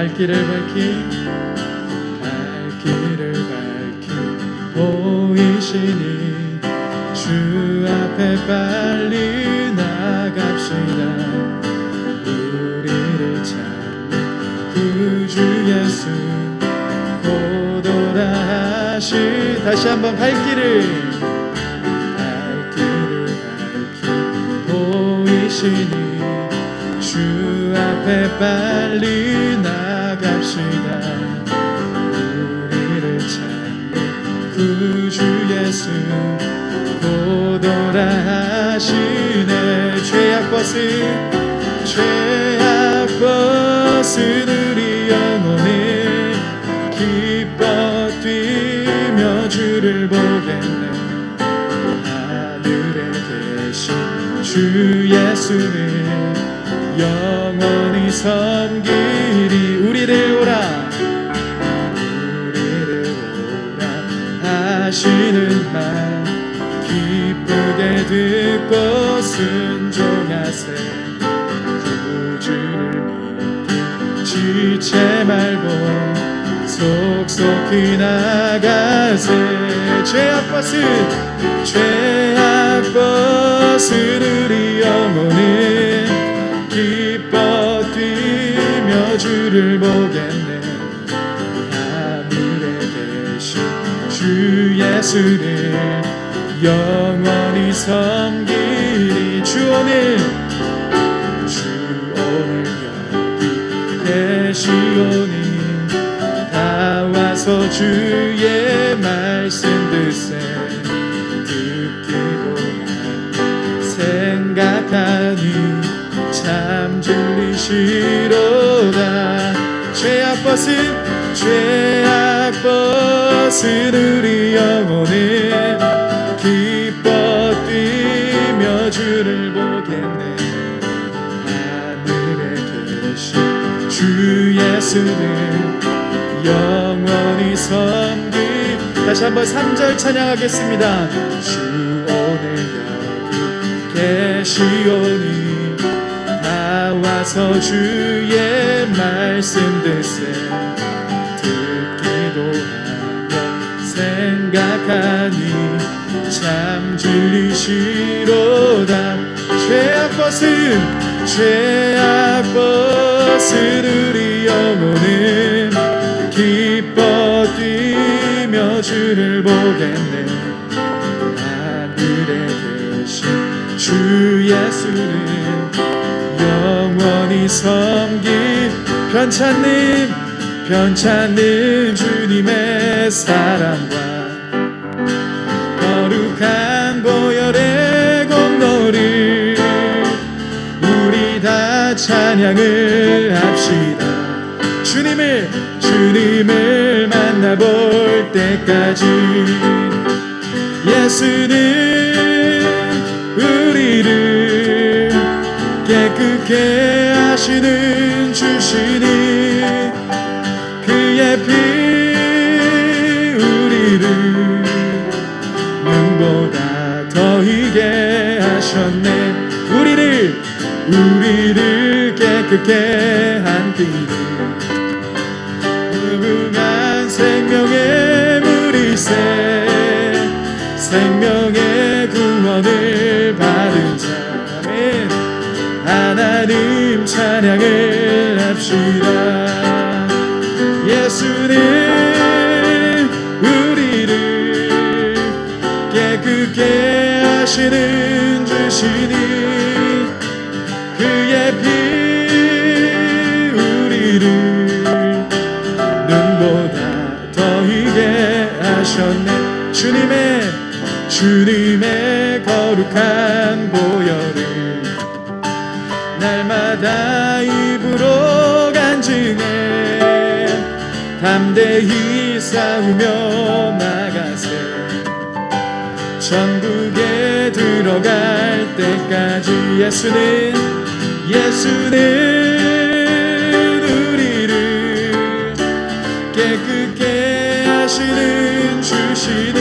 발길을 밝히 보이시니 주 앞에 빨리 나갑시다. 우리를 찾는 구주 예수 곧 오라 하시. 다시 한번 발길을 밝히 보이시니 주 앞에 빨리 나갑시다. 우리를 찾는 구주 예수 곧 오라 하시네. 죄악 벗은 우리 영혼이 기뻐 뛰며 주를 보겠네. 하늘에 계신 주 예수를 영원히 섬기리. 우리를 오라 하시는 말 기쁘게 듣고 순종하세. 구주를 믿기 지체 말고 속속히 나가세. 죄악 벗은 우리 영혼이 기뻐 뛰며 주를 보겠네. 하늘에 계신 주 예수를 영원히 섬기리. 주 오늘 여기 계시오니 다 와서 주의 말씀 듣세. 듣기도 하고 생각하니 참 들리시로다. 죄악 벗은 우리 영혼이 기뻐 뛰며 주를 보겠네. 하늘에 계신 주 예수를 영원히 섬기. 다시 한번 3절 찬양하겠습니다. 주 오늘 여기 계시오니 다 와서 주의 말씀 듣세. 듣기도 하며 생각하니 참 진리시로다. 죄악 벗은 우리 영혼은 기뻐 뛰며 주를 보겠네. 하늘에 계신 주 예수를 영원히 섬기. 편찮는 주님의 사랑과 거룩한 보혈의 공로를 우리 다 찬양을 합시다. 주님을 만나볼 때까지 예수는 우리를 깨끗게 하시는 주시니 그의 피 우리를 눈보다 더 희게 하셨네. 우리를 깨끗게 한 피를 무궁한 생명의 물이세. 생명의 구원을 받은 자 하나님 찬양을 합시다. 예수는 우리를 깨끗게 하시는 주시니 그의 피 우리를 눈보다 더 희게 하셨네. 주님의 거룩한 보혈을 날마다 입으로 간증해 담대히 싸우며 나가세. 천국에 들어갈 때까지 예수는 우리를 깨끗게 하시는 주시니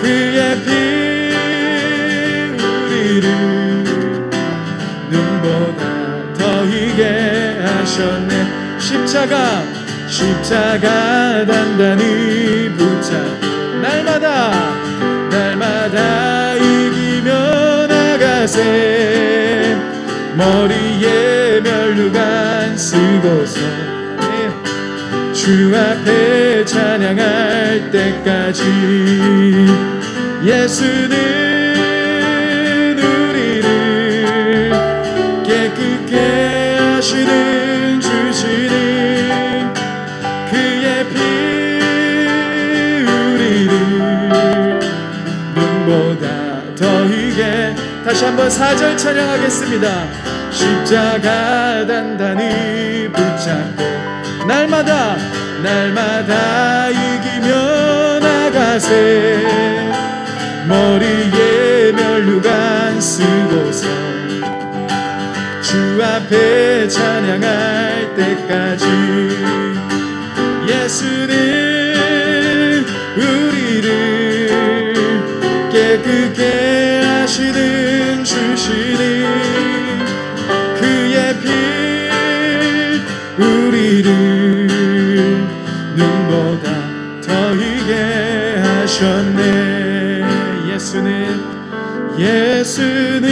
그의 피 우리를 눈보다 더 희게 하셨네. 십자가 단단히 붙잡고 날마다 이기며 나가세. 머리에 면류관 쓰고서 주 앞에 찬양할 때까지 예수는 우리를 깨끗게 하시는 주시는 그의 피 우리를 눈보다 더 희게. 다시 한번 4절 찬양하겠습니다. 십자가 단단히 붙잡고 날마다 이기며 나가세. 머리에 면류관 쓰고서 주 앞에 찬양할 때까지 예수는 우리를 깨끗게 하시는 주시는 그의 피 우리를 눈보다 더 희게 하셨네. 예수는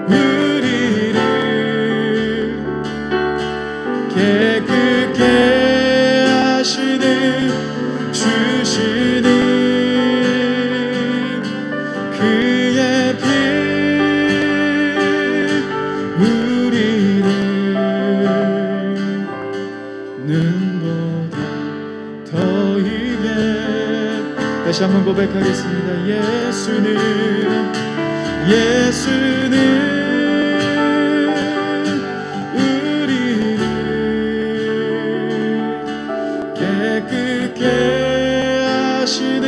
우리를 깨끗게 하시는 주시는 그의 피 우리를 눈보다 더 희게. 다시 한번 고백하겠습니다. 예수는 우리를 깨끗게 하시는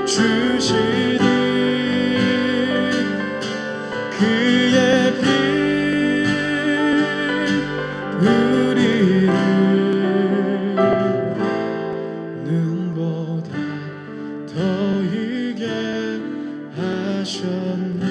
주시는 그의 피 우리를 눈보다 더 희게 하셨네.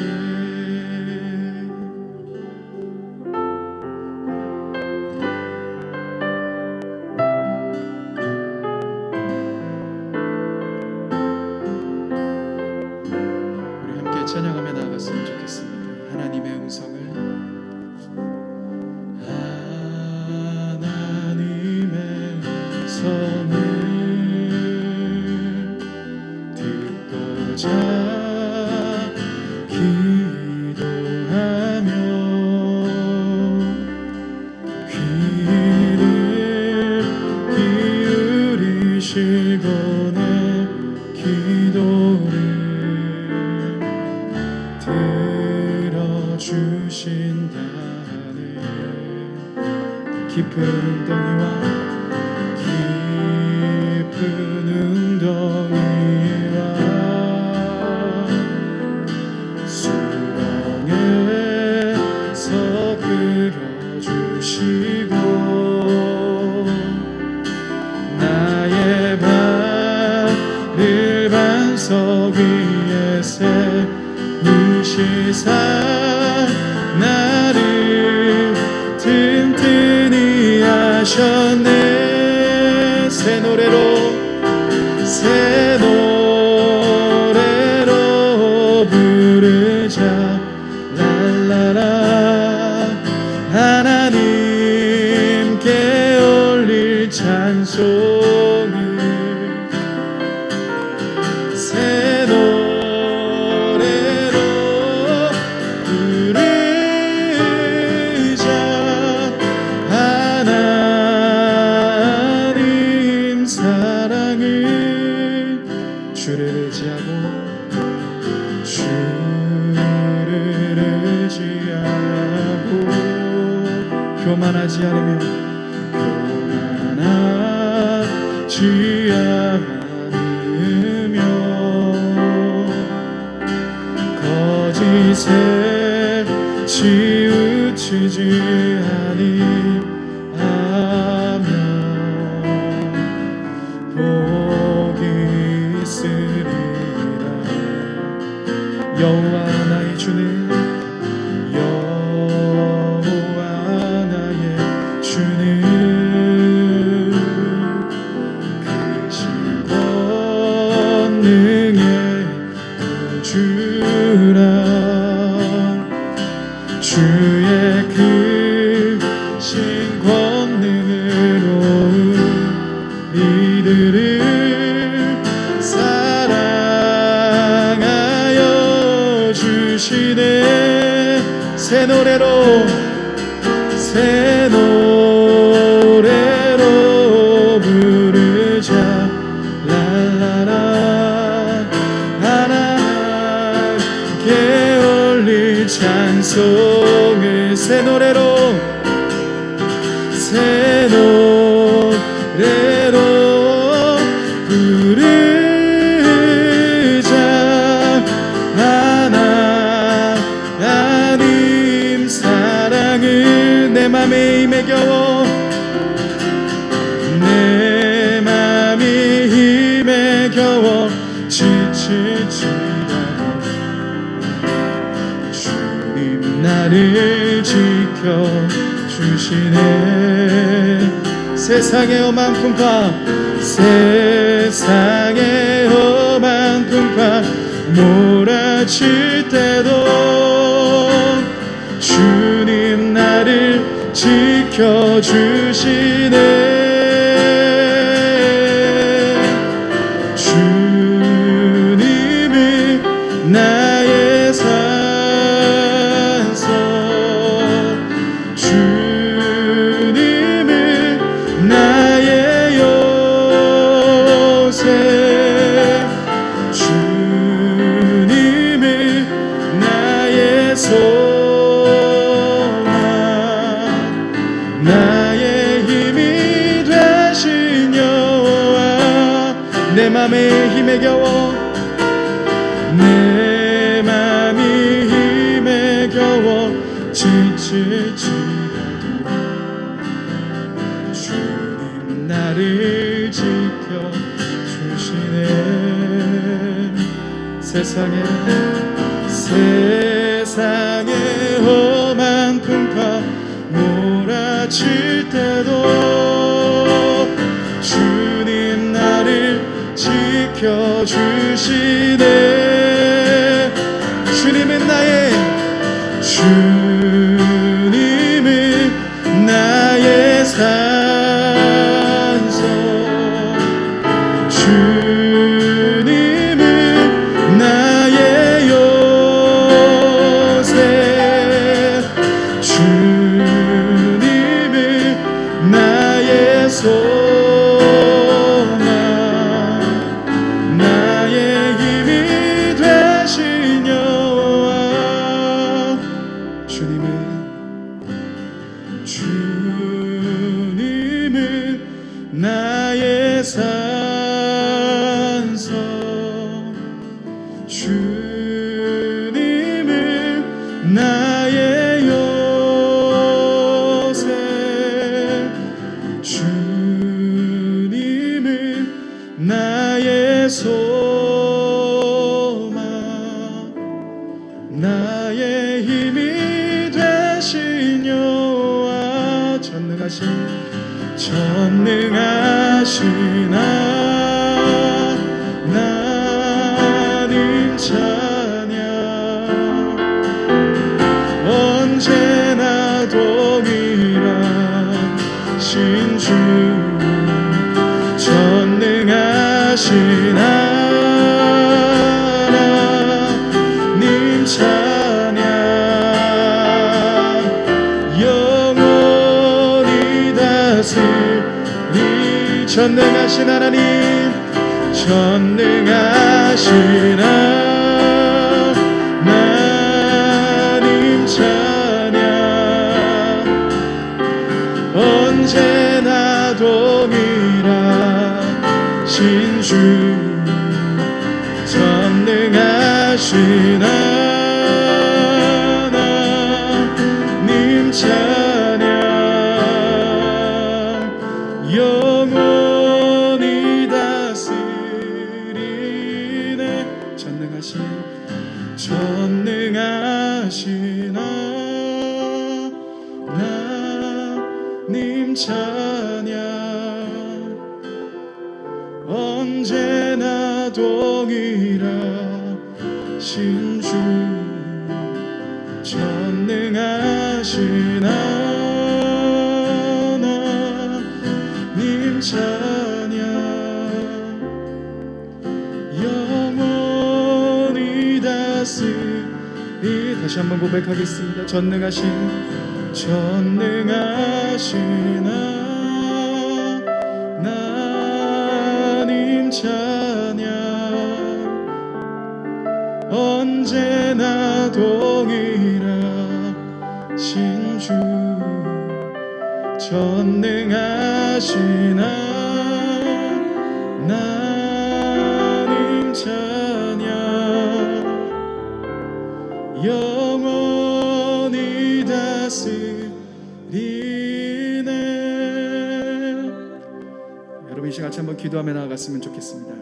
우리 함께 찬양하며 나아갔으면 좋겠습니다. 하나님의 음성을 듣고자 기도하며 귀를 기울이시고 내 기도를 들어주신다네. 깊은 웅덩이와 수렁에서 끌어주시고 나의 발을 반석 위에 세우시사 나를 튼튼히 하셨네. 새 노래로 부르자 랄라라. 하나님께 올릴 찬송을 새 노래로 부르자. 하나님 사랑을 주를 의지하고 교만하지 않으며 거짓에 치우치지 아니하며 복이 있으리라. 여호와 나의 주는 여호와 나의 새 노래로 부르자 랄라라 하나님께 올릴 찬송을 새 노래로 부르자 하나님 사랑을 내 맘에 힘에 겨워 내 맘이 힘에 겨워 지칠지라도 주님 나를 지켜주시네 세상의 험한 풍파 세상의 험한 풍파 몰아칠 때도 주님 나를 지켜주시네 주님은 나의 산소 주님은 나의 요새 주님은 나의 소망 나의 힘이 되신 여호와 내 맘에 힘에 겨워 내 맘이 힘에 겨워 지칠지라도 주님 나를 지켜주시네 세상의 험한 풍파 몰아칠 때도 주님 나를 지켜주시네 주님은 나의 산소 주님은 나의 요새 주님은 나의 소망 나의 힘이 되신 여호와 주님은 나의 산소 주님은 나의 요새 주님은 나의 소망 나의 힘이 되신 여호와 전능하신 하나님 찬양 언제나 동일하신 주 전능하신 하나님 찬양 영원히 다스리 전능하신 하나님 전능하신 하나님 찬양 언제나 동일하신 주 전능하신 하나님 찬양 영원히 다스리네 전능하신 하나님 찬양 언제나 동일하신 주 전능하신 하나님 찬양 영원히 다스리네 다시 한번 고백하겠습니다. 전능하신 하나님 찬양, 언제나 동일하신 주, 전능하신 하나님 찬양, 영원히 다스리네. 여러분, 이 시간 같이 한번 기도하며 나아갔으면 좋겠습니다.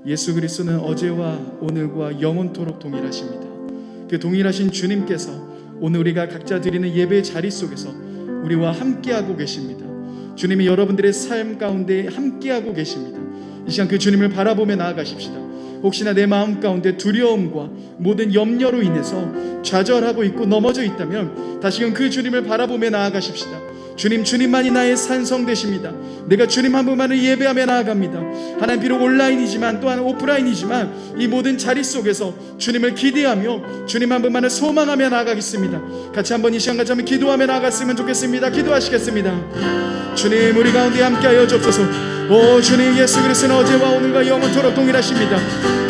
예수 그리스도는 어제와 오늘과 영원토록 동일하십니다. 그 동일하신 주님께서 오늘 우리가 각자 드리는 예배의 자리 속에서 우리와 함께하고 계십니다. 주님이 여러분들의 삶 가운데 함께하고 계십니다. 이 시간 그 주님을 바라보며 나아가십시다. 혹시나 내 마음 가운데 두려움과 모든 염려로 인해서 좌절하고 있고 넘어져 있다면 다시금 그 주님을 바라보며 나아가십시다. 주님만이 나의 산성 되십니다. 내가 주님 한 분만을 예배하며 나아갑니다. 하나님, 비록 온라인이지만 또한 오프라인이지만 이 모든 자리 속에서 주님을 기대하며 주님 한 분만을 소망하며 나아가겠습니다. 같이 한번 이 시간 같이 한번 기도하며 나아갔으면 좋겠습니다. 기도하시겠습니다. 주님, 우리 가운데 함께하여 주옵소서. 오 주님, 예수 그리스도는 어제와 오늘과 영원토록 동일하십니다.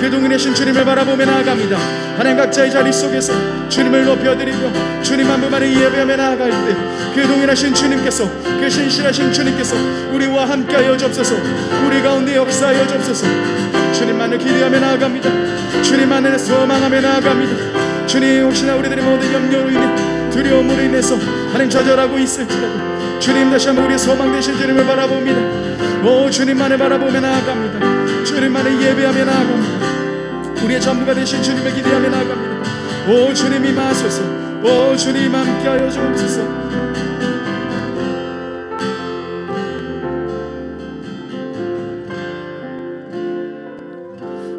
그 동일하신 주님을 바라보며 나아갑니다. 하나님, 각자의 자리 속에서 주님을 높여드리며 주님 한 분만을 예배하며 나아갈 때 그 동일하신 주님께서, 그 신실하신 주님께서 우리와 함께하여 주옵소서. 우리 가운데 역사하여 주옵소서. 주님만을 기대하며 나아갑니다. 주님만을 소망하며 나아갑니다. 주님, 혹시나 우리들의 모든 염려로 인해 두려움으로 인해서 하나님 좌절하고 있을지라도 주님, 다시 한번 우리의 소망 되신 주님을 바라봅니다. 오 주님만을 바라보며 나아갑니다. 주님만을 예배하며 나아갑니다. 우리의 전부가 되신 주님을 기대하며 나아갑니다. 오 주님 임하소서. 오 주님 함께하여 주옵소서.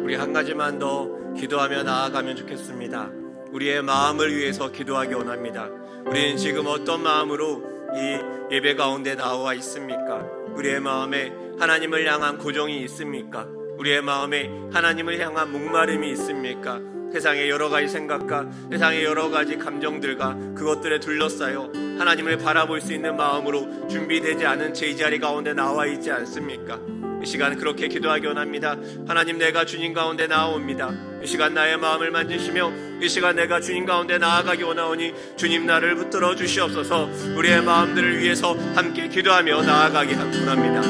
우리 한 가지만 더 기도하며 나아가면 좋겠습니다. 우리의 마음을 위해서 기도하기 원합니다. 우리는 지금 어떤 마음으로 이 예배 가운데 나와 있습니까? 우리의 마음에 하나님을 향한 고정이 있습니까? 우리의 마음에 하나님을 향한 목마름이 있습니까? 세상의 여러 가지 생각과 세상의 여러 가지 감정들과 그것들에 둘러싸여 하나님을 바라볼 수 있는 마음으로 준비되지 않은 제 이 자리 가운데 나와 있지 않습니까? 이 시간 그렇게 기도하기 원합니다. 하나님, 내가 주님 가운데 나옵니다. 이 시간 나의 마음을 만지시며 이 시간 내가 주님 가운데 나아가기 원하오니 주님 나를 붙들어 주시옵소서. 우리의 마음들을 위해서 함께 기도하며 나아가기 원합니다.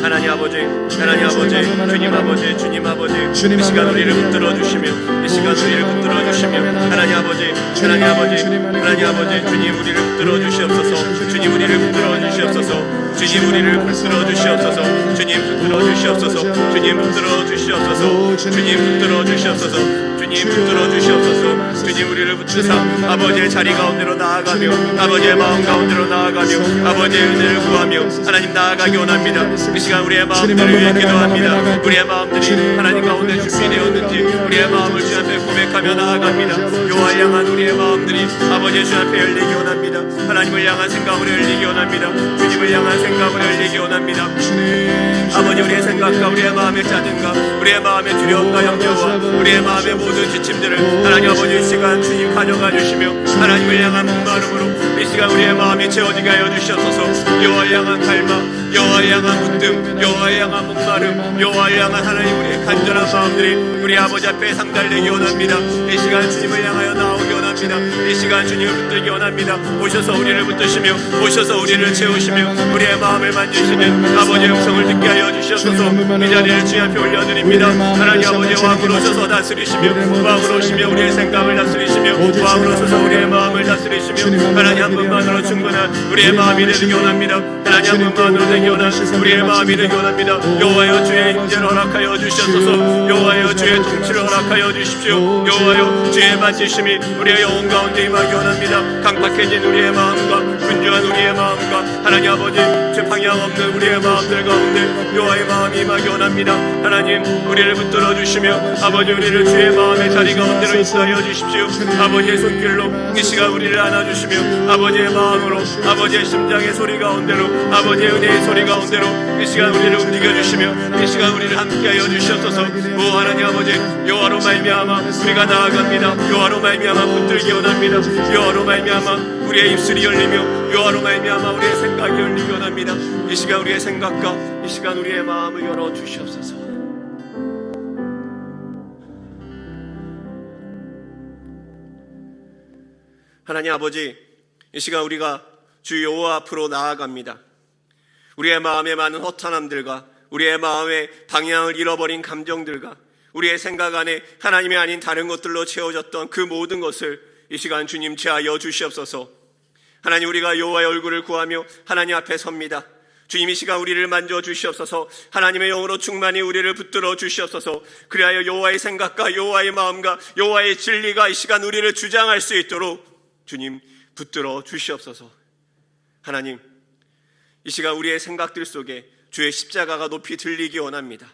하나님 아버지, 하나님 아버지, 주님 아버지, 주님 아버지, 이 시간 우리를 붙들어 주시며 이 시간 우리를 붙들어 주시며 하나님 아버지, 하나님 아버지, 하나님 아버지, 주님 우리를 붙들어 주시옵소서. 주님 우리를 붙들어 주시옵소서. 주님 우리를 붙들어 주시옵소서. 주님 붙들어 주시옵소서. 주님 붙들어 주시옵소서. 주님 붙들어 주시옵소서. 주님 붙들어 주시옵소서. 주님 우리를 붙드사 아버지의 자리 가운데로 나아가며 아버지의 마음 가운데로 나아가며 아버지의 은혜를 구하며 하나님 나아가기 원합니다. 이 시간 우리의 마음들을 위해 기도합니다. 우리의 마음들이 하나님 가운데 준비되었는지 우리의 마음을 주 앞에 고백하며 나아갑니다. 여호와를 향한 우리의 마음들이 아버지의 주 앞에 열리기 원합니다. 하나님을 향한 생각으로 열리기 원합니다. 주님을 향한 생각으로 열리기 원합니다. 아버지, 우리의 생각과 우리의 마음의 짜증과 우리의 마음의 두려움과 염려와 우리의 마음의 모든 지침들을 하나님 아버지 이 시간 주님 가져가 주시며 하나님을 향한 목마름으로 이 시간 우리의 마음이 채워지게 하여 주시옵소서. 여호와를 향한 갈망, 여호와를 향한 붙듦, 여호와를 향한 목마름, 여호와를 향한 하나님 우리의 간절한 마음들이 우리 아버지 앞에 상달되기 원합니다. 이 시간 주님을 향하여 나오기 원합니다. 이 시간 주님을 붙들기 원합니다. 오셔서 우리를 붙드시며 오셔서 우리를 채우시며 우리의 마음을 만지시는 아버지의 음성을 듣게 하여 주시옵소서. 이 자리를 주님 앞에 올려드립니다. 하나님 아버지, 왕으로 오셔서 다스리시며 왕으로 오시며 우리의 생각을 다스리시며 왕으로 오셔서 우리의 마음을 다스리시며 하나님 한 분만으로 충분한 우리의 마음이 되기 원합니다. 하나님 한 분만으로 되기 원한 우리의 마음이 되기 원합니다. 여호와여, 주의 인재를 허락하여 주시옵소서. 여호와여, 주의 통치를 허락하여 주십시오. 여호와여, 주의 만지심이 우리의 영혼 가운데 임하기 원합니다. 강팍해진 우리의 마음과 분주한 우리의 마음과 하나님 아버지 제 방향 없는 우리의 마음들 가운데 여호와의 마음이 임하기 원합니다. 하나님 우리를 붙들어 주시며 아버지 우리를 주의 마음의 자리 가운데로 인도하여 주십시오. 아버지의 손길로 이 시간 우리를 안아주시며 아버지의 마음으로 아버지의 심장의 소리 가운데로 아버지의 은혜의 소리 가운데로 이 시간 우리를 움직여 주시며 이 시간 우리를 함께하여 주시옵소서. 오 하나님 아버지 여호와로 말미암아 우리가 나아갑니다. 여호와로 말미암아 붙들기 원합니다. 여호와로 말미암아 우리의 입술이 열리며 여호와로 말미암아 우리의 생각이 열리기 원합니다. 이 시간 우리의 생각과 이 시간 우리의 마음을 열어 주시옵소서. 하나님 아버지 이 시간 우리가 주 여호와 앞으로 나아갑니다. 우리의 마음에 많은 허탄함들과 우리의 마음의 방향을 잃어버린 감정들과 우리의 생각 안에 하나님이 아닌 다른 것들로 채워졌던 그 모든 것을 이 시간 주님 제하여 주시옵소서. 하나님 우리가 여호와의 얼굴을 구하며 하나님 앞에 섭니다. 주님 이 시간 우리를 만져 주시옵소서. 하나님의 영으로 충만히 우리를 붙들어 주시옵소서. 그리하여 여호와의 생각과 여호와의 마음과 여호와의 진리가 이 시간 우리를 주장할 수 있도록 주님 붙들어 주시옵소서. 하나님 이 시간 우리의 생각들 속에 주의 십자가가 높이 들리기 원합니다.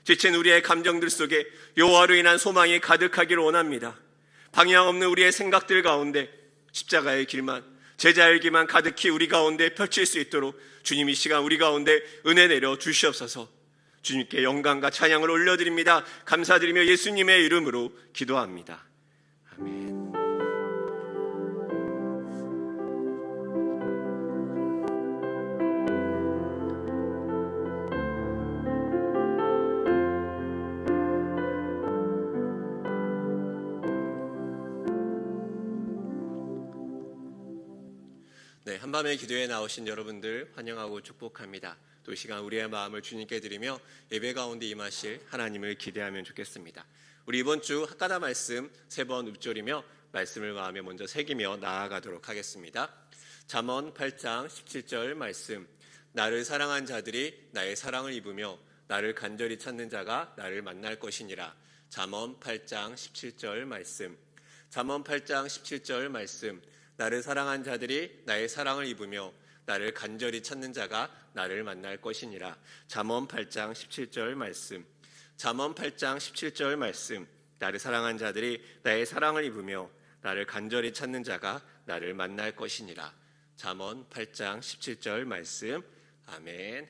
지친 우리의 감정들 속에 여호와로 인한 소망이 가득하기를 원합니다. 방향 없는 우리의 생각들 가운데 십자가의 길만 제자의 길만 가득히 우리 가운데 펼칠 수 있도록 주님 이 시간 우리 가운데 은혜 내려 주시옵소서. 주님께 영광과 찬양을 올려드립니다. 감사드리며 예수님의 이름으로 기도합니다. 아멘. 네, 한밤의 기도에 나오신 여러분들 환영하고 축복합니다. 또 이 시간 우리의 마음을 주님께 드리며 예배 가운데 임하실 하나님을 기대하면 좋겠습니다. 우리 이번 주 학가다 말씀 3번 읊조리며 말씀을 마음에 먼저 새기며 나아가도록 하겠습니다. 잠언 8장 17절 말씀. 나를 사랑한 자들이 나의 사랑을 입으며 나를 간절히 찾는 자가 나를 만날 것이니라. 잠언 8장 17절 말씀. 잠언 8장 17절 말씀. 나를 사랑한 자들이 나의 사랑을 입으며 나를 간절히 찾는 자가 나를 만날 것이니라. 잠언 8장 17절 말씀. 잠언 8장 17절 말씀. 나를 사랑한 자들이 나의 사랑을 입으며 나를 간절히 찾는 자가 나를 만날 것이니라. 잠언 8장 17절 말씀. 아멘.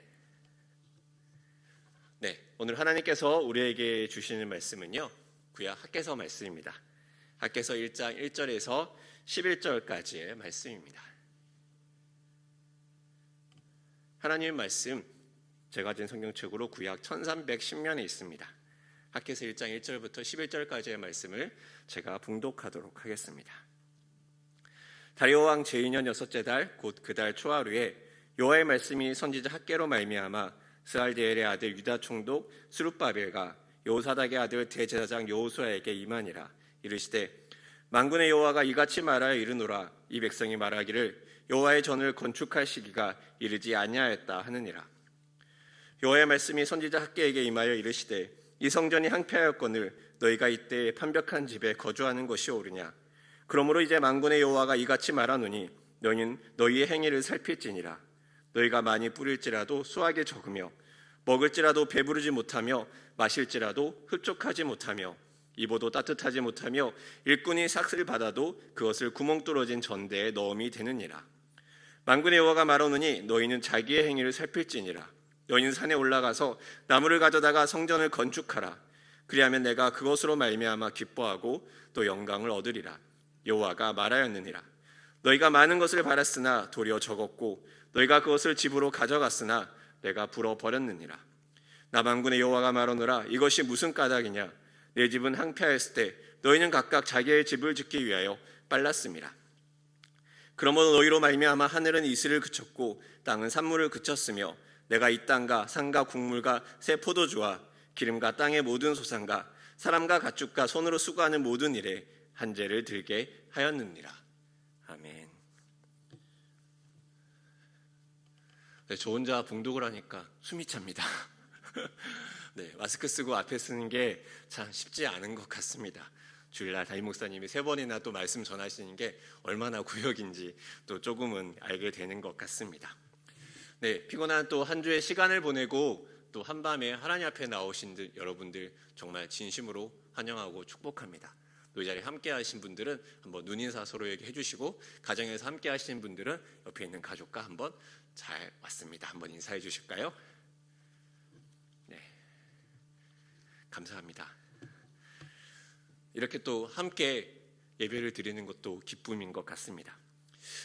네, 오늘 하나님께서 우리에게 주시는 말씀은요, 구약 학개서 말씀입니다. 학개서 1장 1절에서 11절까지의 말씀입니다. 하나님의 말씀 제가 가진 성경책으로 구약 1310면에 있습니다. 학개서 1장 1절부터 11절까지의 말씀을 제가 봉독하도록 하겠습니다. 다리오 왕 제2년 6째 달 곧 그 달 초하루에 여호와의 말씀이 선지자 학개로 말미암아 스알디엘의 아들 유다 총독 스룹바벨과 여호사닥의 아들 대제사장 여호수아에게 임하니라. 이르시되 만군의 여호와가 이같이 말하여 이르노라. 이 백성이 말하기를 여호와의 전을 건축할 시기가 이르지 아니하였다 하느니라. 여호와의 말씀이 선지자 학개에게 임하여 이르시되 이 성전이 항폐하였거늘 너희가 이때 판벽한 집에 거주하는 것이 옳으냐. 그러므로 이제 만군의 여호와가 이같이 말하노니 너희는 너희의 행위를 살필지니라. 너희가 많이 뿌릴지라도 수확이 적으며 먹을지라도 배부르지 못하며 마실지라도 흡족하지 못하며 입어도 따뜻하지 못하며 일꾼이 삭을 받아도 그것을 구멍 뚫어진 전대에 넣음이 되느니라. 만군의 여호와가 말하노니 너희는 자기의 행위를 살필지니라. 너희는 산에 올라가서 나무를 가져다가 성전을 건축하라. 그리하면 내가 그것으로 말미암아 기뻐하고 또 영광을 얻으리라. 여호와가 말하였느니라. 너희가 많은 것을 바랐으나 도리어 적었고 너희가 그것을 집으로 가져갔으나 내가 불어버렸느니라. 나 만군의 여호와가 말하노라. 이것이 무슨 까닭이냐. 내 집은 항폐하였을 때 너희는 각각 자기의 집을 짓기 위하여 빨랐음이라. 그러므로 너희로 말미암아 하늘은 이슬을 그쳤고 땅은 산물을 그쳤으며 내가 이 땅과 산과 국물과 새 포도주와 기름과 땅의 모든 소산과 사람과 가축과 손으로 수고하는 모든 일에 한재를 들게 하였느니라. 아멘. 네, 저 혼자 봉독을 하니까 숨이 찹니다. 네, 마스크 쓰고 앞에 쓰는 게 참 쉽지 않은 것 같습니다. 주일날 담임 목사님이 3번이나 또 말씀 전하시는 게 얼마나 구역인지 또 조금은 알게 되는 것 같습니다. 네, 피곤한 또 한 주의 시간을 보내고 또 한밤에 하나님 앞에 나오신 여러분들 정말 진심으로 환영하고 축복합니다. 또 이 자리에 함께 하신 분들은 한번 눈인사 서로에게 해주시고, 가정에서 함께 하신 분들은 옆에 있는 가족과 한번 잘 왔습니다 한번 인사해 주실까요? 네, 감사합니다. 이렇게 또 함께 예배를 드리는 것도 기쁨인 것 같습니다.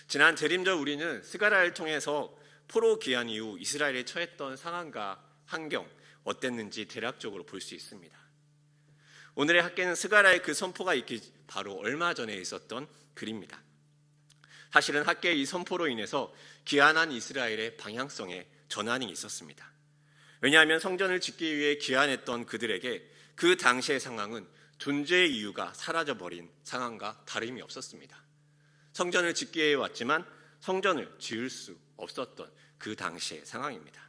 지난 재림절 우리는 스가랴를 통해서 포로 귀환 이후 이스라엘에 처했던 상황과 환경 어땠는지 대략적으로 볼 수 있습니다. 오늘의 학계는 스가랴의 그 선포가 있기 바로 얼마 전에 있었던 글입니다. 사실은 학계의 이 선포로 인해서 귀환한 이스라엘의 방향성에 전환이 있었습니다. 왜냐하면 성전을 짓기 위해 귀환했던 그들에게 그 당시의 상황은 존재의 이유가 사라져버린 상황과 다름이 없었습니다. 성전을 짓기 위해 왔지만 성전을 지을 수 없었던 그 당시의 상황입니다.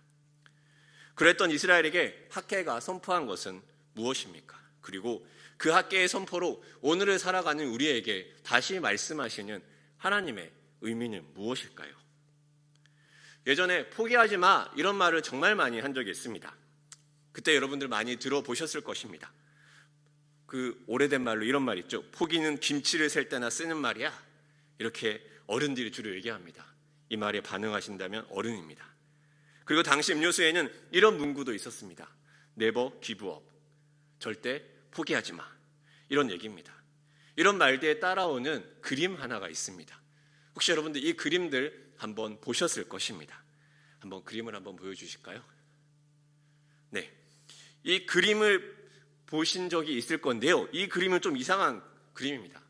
그랬던 이스라엘에게 학계가 선포한 것은 무엇입니까? 그리고 그 학계의 선포로 오늘을 살아가는 우리에게 다시 말씀하시는 하나님의 의미는 무엇일까요? 예전에 포기하지 마 이런 말을 정말 많이 한 적이 있습니다. 그때 여러분들 많이 들어보셨을 것입니다. 그 오래된 말로 이런 말 있죠. 포기는 김치를 셀 때나 쓰는 말이야. 이렇게 어른들이 주로 얘기합니다. 이 말에 반응하신다면 어른입니다. 그리고 당시 음료수에는 이런 문구도 있었습니다. Never give up. 절대 포기하지 마. 이런 얘기입니다. 이런 말들에 따라오는 그림 하나가 있습니다. 혹시 여러분들 이 그림들 한번 보셨을 것입니다. 한번 그림을 한번 보여주실까요? 네, 이 그림을 보신 적이 있을 건데요. 이 그림은 좀 이상한 그림입니다.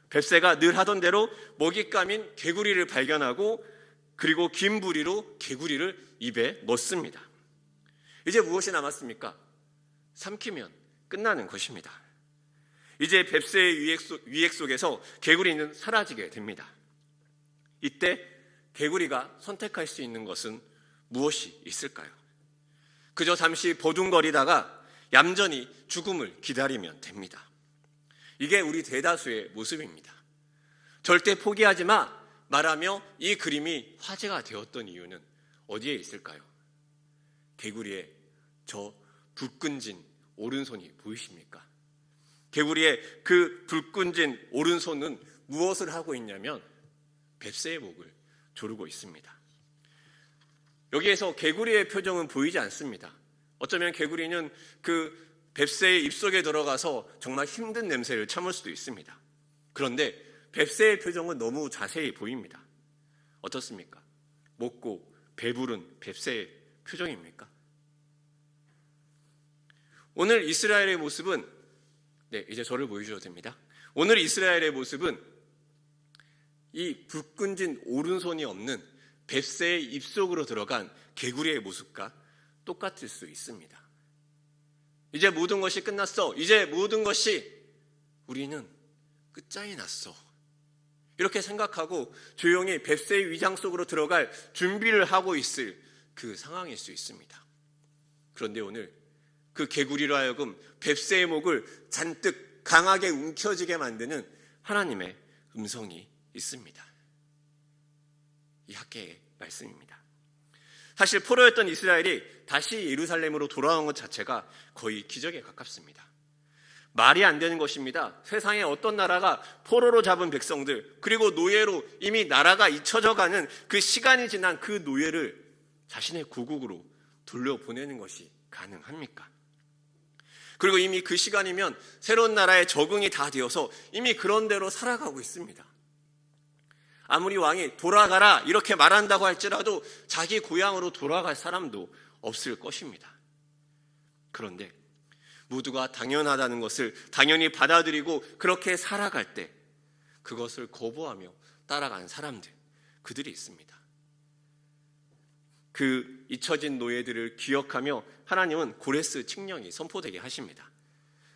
뱁새가 늘 하던 대로 먹잇감인 개구리를 발견하고 그리고 긴 부리로 개구리를 입에 넣습니다. 이제 무엇이 남았습니까? 삼키면 끝나는 것입니다. 이제 뱁새의 위액 속에서 개구리는 사라지게 됩니다. 이때 개구리가 선택할 수 있는 것은 무엇이 있을까요? 그저 잠시 버둥거리다가 얌전히 죽음을 기다리면 됩니다. 이게 우리 대다수의 모습입니다. 절대 포기하지 마 말하며 이 그림이 화제가 되었던 이유는 어디에 있을까요? 개구리의 저 불끈진 오른손이 보이십니까? 개구리의 그 불끈진 오른손은 무엇을 하고 있냐면 뱁새의 목을 조르고 있습니다. 여기에서 개구리의 표정은 보이지 않습니다. 어쩌면 개구리는 그 뱁새의 입속에 들어가서 정말 힘든 냄새를 참을 수도 있습니다. 그런데 뱁새의 표정은 너무 자세히 보입니다. 어떻습니까? 먹고 배부른 뱁새의 표정입니까? 오늘 이스라엘의 모습은, 네, 이제 저를 보여주셔도 됩니다. 오늘 이스라엘의 모습은 이 불끈진 오른손이 없는 뱁새의 입속으로 들어간 개구리의 모습과 똑같을 수 있습니다. 이제 모든 것이 끝났어. 이제 모든 것이 우리는 끝장이 났어. 이렇게 생각하고 조용히 뱁새의 위장 속으로 들어갈 준비를 하고 있을 그 상황일 수 있습니다. 그런데 오늘 그 개구리로 하여금 뱁새의 목을 잔뜩 강하게 움켜쥐게 만드는 하나님의 음성이 있습니다. 이 학계의 말씀입니다. 사실 포로였던 이스라엘이 다시 예루살렘으로 돌아온 것 자체가 거의 기적에 가깝습니다. 말이 안 되는 것입니다. 세상에 어떤 나라가 포로로 잡은 백성들, 그리고 노예로 이미 나라가 잊혀져가는 그 시간이 지난 그 노예를 자신의 고국으로 돌려보내는 것이 가능합니까? 그리고 이미 그 시간이면 새로운 나라에 적응이 다 되어서 이미 그런 대로 살아가고 있습니다. 아무리 왕이 돌아가라 이렇게 말한다고 할지라도 자기 고향으로 돌아갈 사람도 없을 것입니다. 그런데 모두가 당연하다는 것을 당연히 받아들이고 그렇게 살아갈 때 그것을 거부하며 따라간 사람들, 그들이 있습니다. 그 잊혀진 노예들을 기억하며 하나님은 고레스 칙령이 선포되게 하십니다.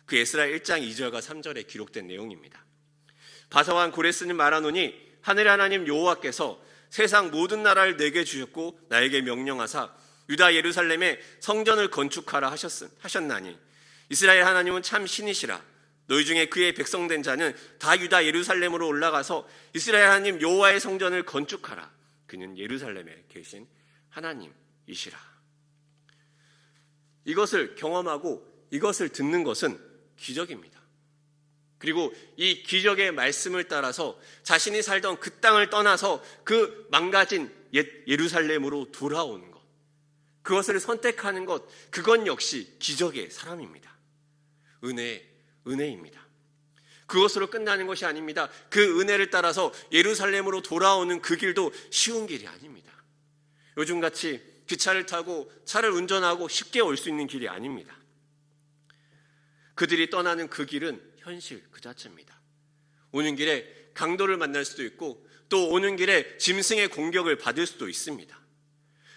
그 에스라 1장 2절과 3절에 기록된 내용입니다. 바사왕 고레스는 말하노니 하늘의 하나님 여호와께서 세상 모든 나라를 내게 주셨고 나에게 명령하사 유다 예루살렘에 성전을 건축하라 하셨나니 이스라엘 하나님은 참 신이시라. 너희 중에 그의 백성된 자는 다 유다 예루살렘으로 올라가서 이스라엘 하나님 여호와의 성전을 건축하라. 그는 예루살렘에 계신 하나님이시라. 이것을 경험하고 이것을 듣는 것은 기적입니다. 그리고 이 기적의 말씀을 따라서 자신이 살던 그 땅을 떠나서 그 망가진 옛 예루살렘으로 돌아오는 것, 그것을 선택하는 것, 그건 역시 기적의 사람입니다. 은혜입니다. 그것으로 끝나는 것이 아닙니다. 그 은혜를 따라서 예루살렘으로 돌아오는 그 길도 쉬운 길이 아닙니다. 요즘같이 기차를 타고 차를 운전하고 쉽게 올 수 있는 길이 아닙니다. 그들이 떠나는 그 길은 현실 그 자체입니다. 오는 길에 강도를 만날 수도 있고 또 오는 길에 짐승의 공격을 받을 수도 있습니다.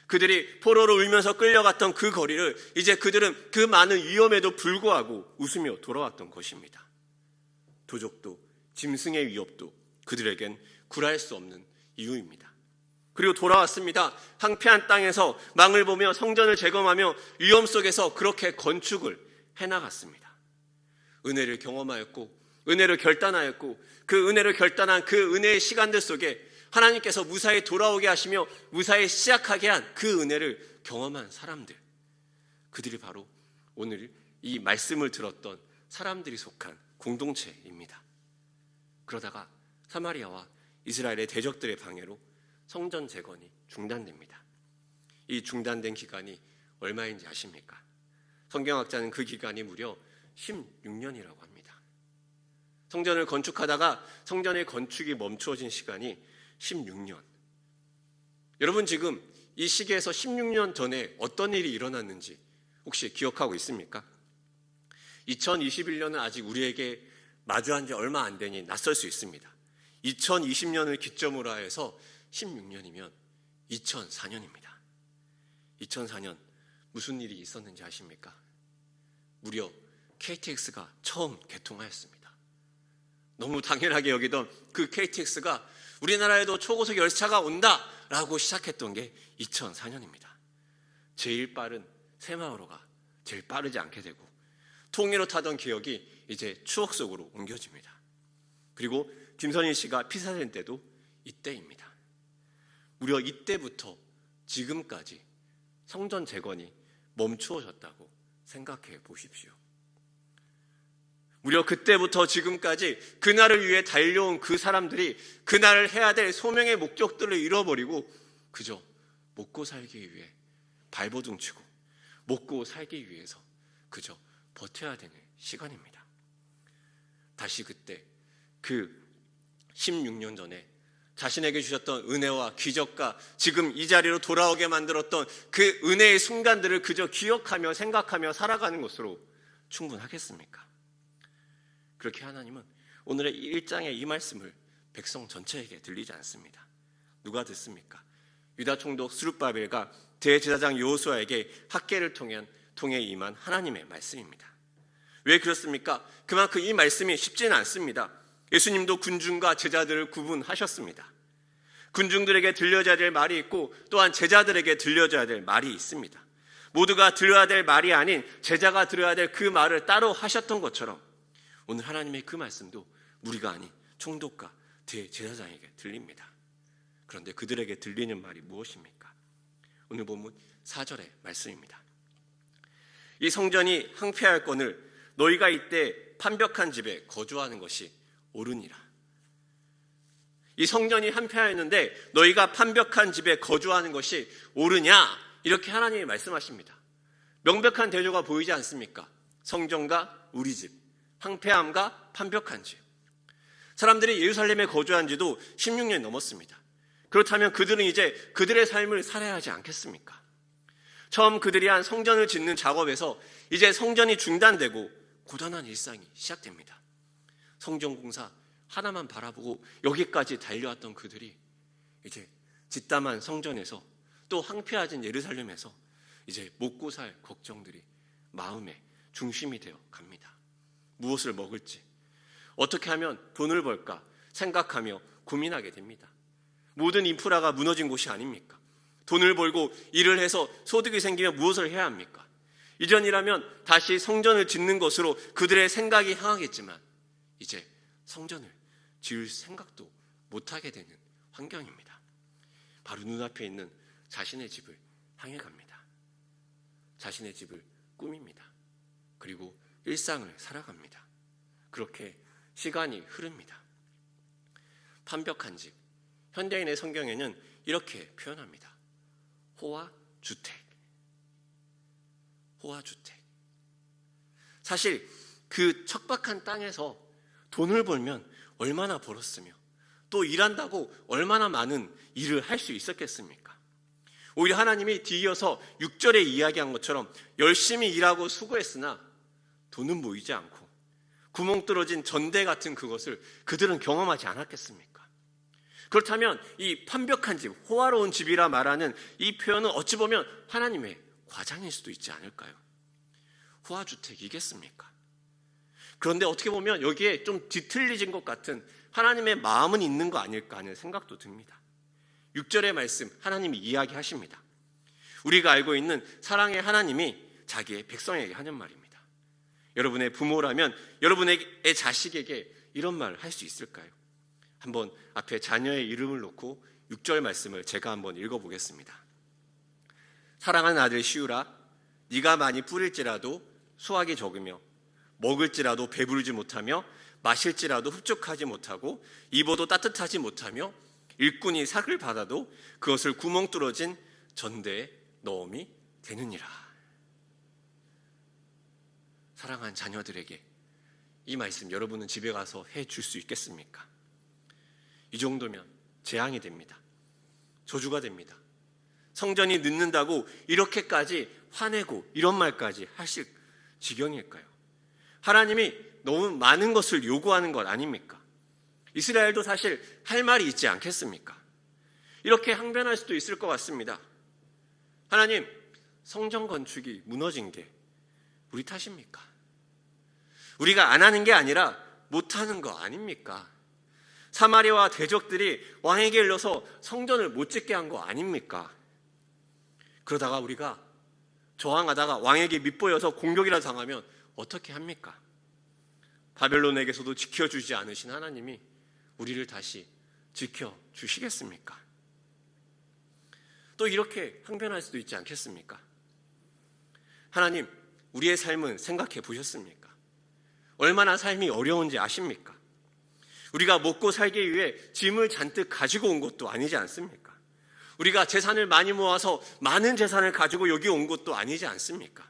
그들이 포로로 울면서 끌려갔던 그 거리를 이제 그들은 그 많은 위험에도 불구하고 웃으며 돌아왔던 것입니다. 도적도 짐승의 위협도 그들에겐 굴할 수 없는 이유입니다. 그리고 돌아왔습니다. 황폐한 땅에서 망을 보며 성전을 재검하며 위험 속에서 그렇게 건축을 해나갔습니다. 은혜를 경험하였고 은혜를 결단하였고 그 은혜를 결단한 그 은혜의 시간들 속에 하나님께서 무사히 돌아오게 하시며 무사히 시작하게 한 그 은혜를 경험한 사람들, 그들이 바로 오늘 이 말씀을 들었던 사람들이 속한 공동체입니다. 그러다가 사마리아와 이스라엘의 대적들의 방해로 성전 재건이 중단됩니다. 이 중단된 기간이 얼마인지 아십니까? 성경학자는 그 기간이 무려 16년이라고 합니다. 성전을 건축하다가 성전의 건축이 멈추어진 시간이 16년. 여러분 지금 이 시기에서 16년 전에 어떤 일이 일어났는지 혹시 기억하고 있습니까? 2021년은 아직 우리에게 마주한 지 얼마 안 되니 낯설 수 있습니다. 2020년을 기점으로 해서 16년이면 2004년입니다. 2004년 무슨 일이 있었는지 아십니까? 무려 KTX가 처음 개통하였습니다. 너무 당연하게 여기던 그 KTX가 우리나라에도 초고속 열차가 온다라고 시작했던 게 2004년입니다. 제일 빠른 새마을호가 제일 빠르지 않게 되고 통일로 타던 기억이 이제 추억 속으로 옮겨집니다. 그리고 김선일 씨가 피사된 때도 이때입니다. 무려 이때부터 지금까지 성전 재건이 멈추어졌다고 생각해 보십시오. 무려 그때부터 지금까지 그날을 위해 달려온 그 사람들이 그날을 해야 될 소명의 목적들을 잃어버리고 그저 먹고 살기 위해 발버둥 치고 먹고 살기 위해서 그저 버텨야 되는 시간입니다. 다시 그때 그 16년 전에 자신에게 주셨던 은혜와 기적과 지금 이 자리로 돌아오게 만들었던 그 은혜의 순간들을 그저 기억하며 생각하며 살아가는 것으로 충분하겠습니까? 그렇게 하나님은 오늘의 1장의 이 말씀을 백성 전체에게 들리지 않습니다. 누가 듣습니까? 유다 총독 스룹바벨과 대제사장 여호수아에게 학계를 통해 임한 하나님의 말씀입니다. 왜 그렇습니까? 그만큼 이 말씀이 쉽지는 않습니다. 예수님도 군중과 제자들을 구분하셨습니다. 군중들에게 들려줘야 될 말이 있고 또한 제자들에게 들려줘야 될 말이 있습니다. 모두가 들어야 될 말이 아닌 제자가 들어야 될 그 말을 따로 하셨던 것처럼 오늘 하나님의 그 말씀도 무리가 아닌 총독과 대제사장에게 들립니다. 그런데 그들에게 들리는 말이 무엇입니까? 오늘 본문 4절의 말씀입니다. 이 성전이 황폐하였거늘 너희가 이때 판벽한 집에 거주하는 것이 옳으니라. 이 성전이 황폐하였는데 너희가 판벽한 집에 거주하는 것이 옳으냐? 이렇게 하나님이 말씀하십니다. 명백한 대조가 보이지 않습니까? 성전과 우리 집, 황폐함과 판벽한 집. 사람들이 예루살렘에 거주한 지도 16년이 넘었습니다. 그렇다면 그들은 이제 그들의 삶을 살아야 하지 않겠습니까? 처음 그들이 한 성전을 짓는 작업에서 이제 성전이 중단되고 고단한 일상이 시작됩니다. 성전 공사 하나만 바라보고 여기까지 달려왔던 그들이 이제 짓담한 성전에서 또 황폐해진 예루살렘에서 이제 먹고 살 걱정들이 마음의 중심이 되어 갑니다. 무엇을 먹을지, 어떻게 하면 돈을 벌까 생각하며 고민하게 됩니다. 모든 인프라가 무너진 곳이 아닙니까? 돈을 벌고 일을 해서 소득이 생기면 무엇을 해야 합니까? 이전이라면 다시 성전을 짓는 것으로 그들의 생각이 향하겠지만 이제 성전을 지을 생각도 못하게 되는 환경입니다. 바로 눈앞에 있는 자신의 집을 향해 갑니다. 자신의 집을 꾸밉니다. 그리고 일상을 살아갑니다. 그렇게 시간이 흐릅니다. 판벽한 집, 현대인의 성경에는 이렇게 표현합니다. 호화주택. 호화주택. 사실 그 척박한 땅에서 돈을 벌면 얼마나 벌었으며 또 일한다고 얼마나 많은 일을 할 수 있었겠습니까? 오히려 하나님이 뒤이어서 6절에 이야기한 것처럼 열심히 일하고 수고했으나 돈은 모이지 않고 구멍 뚫어진 전대 같은 그것을 그들은 경험하지 않았겠습니까? 그렇다면 이 판벽한 집, 호화로운 집이라 말하는 이 표현은 어찌 보면 하나님의 과장일 수도 있지 않을까요? 호화주택이겠습니까? 그런데 어떻게 보면 여기에 좀 뒤틀리진 것 같은 하나님의 마음은 있는 거 아닐까 하는 생각도 듭니다. 6절의 말씀 하나님이 이야기하십니다. 우리가 알고 있는 사랑의 하나님이 자기의 백성에게 하는 말입니다. 여러분의 부모라면 여러분의 자식에게 이런 말을 할 수 있을까요? 한번 앞에 자녀의 이름을 놓고 6절 말씀을 제가 한번 읽어보겠습니다. 사랑하는 아들 시우라, 네가 많이 뿌릴지라도 수확이 적으며 먹을지라도 배부르지 못하며 마실지라도 흡족하지 못하고 입어도 따뜻하지 못하며 일꾼이 삭을 받아도 그것을 구멍 뚫어진 전대에 넣음이 되느니라. 사랑하는 자녀들에게 이 말씀 여러분은 집에 가서 해줄 수 있겠습니까? 이 정도면 재앙이 됩니다. 저주가 됩니다. 성전이 늦는다고 이렇게까지 화내고 이런 말까지 하실 지경일까요? 하나님이 너무 많은 것을 요구하는 것 아닙니까? 이스라엘도 사실 할 말이 있지 않겠습니까? 이렇게 항변할 수도 있을 것 같습니다. 하나님, 성전 건축이 무너진 게 우리 탓입니까? 우리가 안 하는 게 아니라 못하는 거 아닙니까? 사마리아와 대적들이 왕에게 일러서 성전을 못 짓게 한 거 아닙니까? 그러다가 우리가 저항하다가 왕에게 밑보여서 공격이라 당하면 어떻게 합니까? 바벨론에게서도 지켜주지 않으신 하나님이 우리를 다시 지켜주시겠습니까? 또 이렇게 항변할 수도 있지 않겠습니까? 하나님, 우리의 삶은 생각해 보셨습니까? 얼마나 삶이 어려운지 아십니까? 우리가 먹고 살기 위해 짐을 잔뜩 가지고 온 것도 아니지 않습니까? 우리가 재산을 많이 모아서 많은 재산을 가지고 여기 온 것도 아니지 않습니까?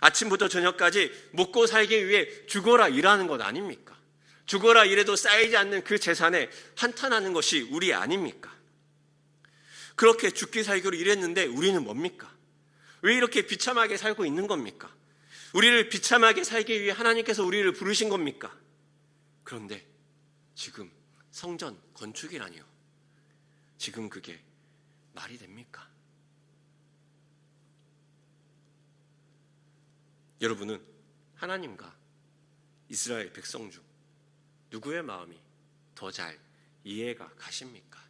아침부터 저녁까지 먹고 살기 위해 죽어라 일하는 것 아닙니까? 죽어라 일해도 쌓이지 않는 그 재산에 한탄하는 것이 우리 아닙니까? 그렇게 죽기 살기로 일했는데 우리는 뭡니까? 왜 이렇게 비참하게 살고 있는 겁니까? 우리를 비참하게 살기 위해 하나님께서 우리를 부르신 겁니까? 그런데 지금 성전 건축이라니요. 지금 그게 말이 됩니까? 여러분은 하나님과 이스라엘 백성 중 누구의 마음이 더 잘 이해가 가십니까?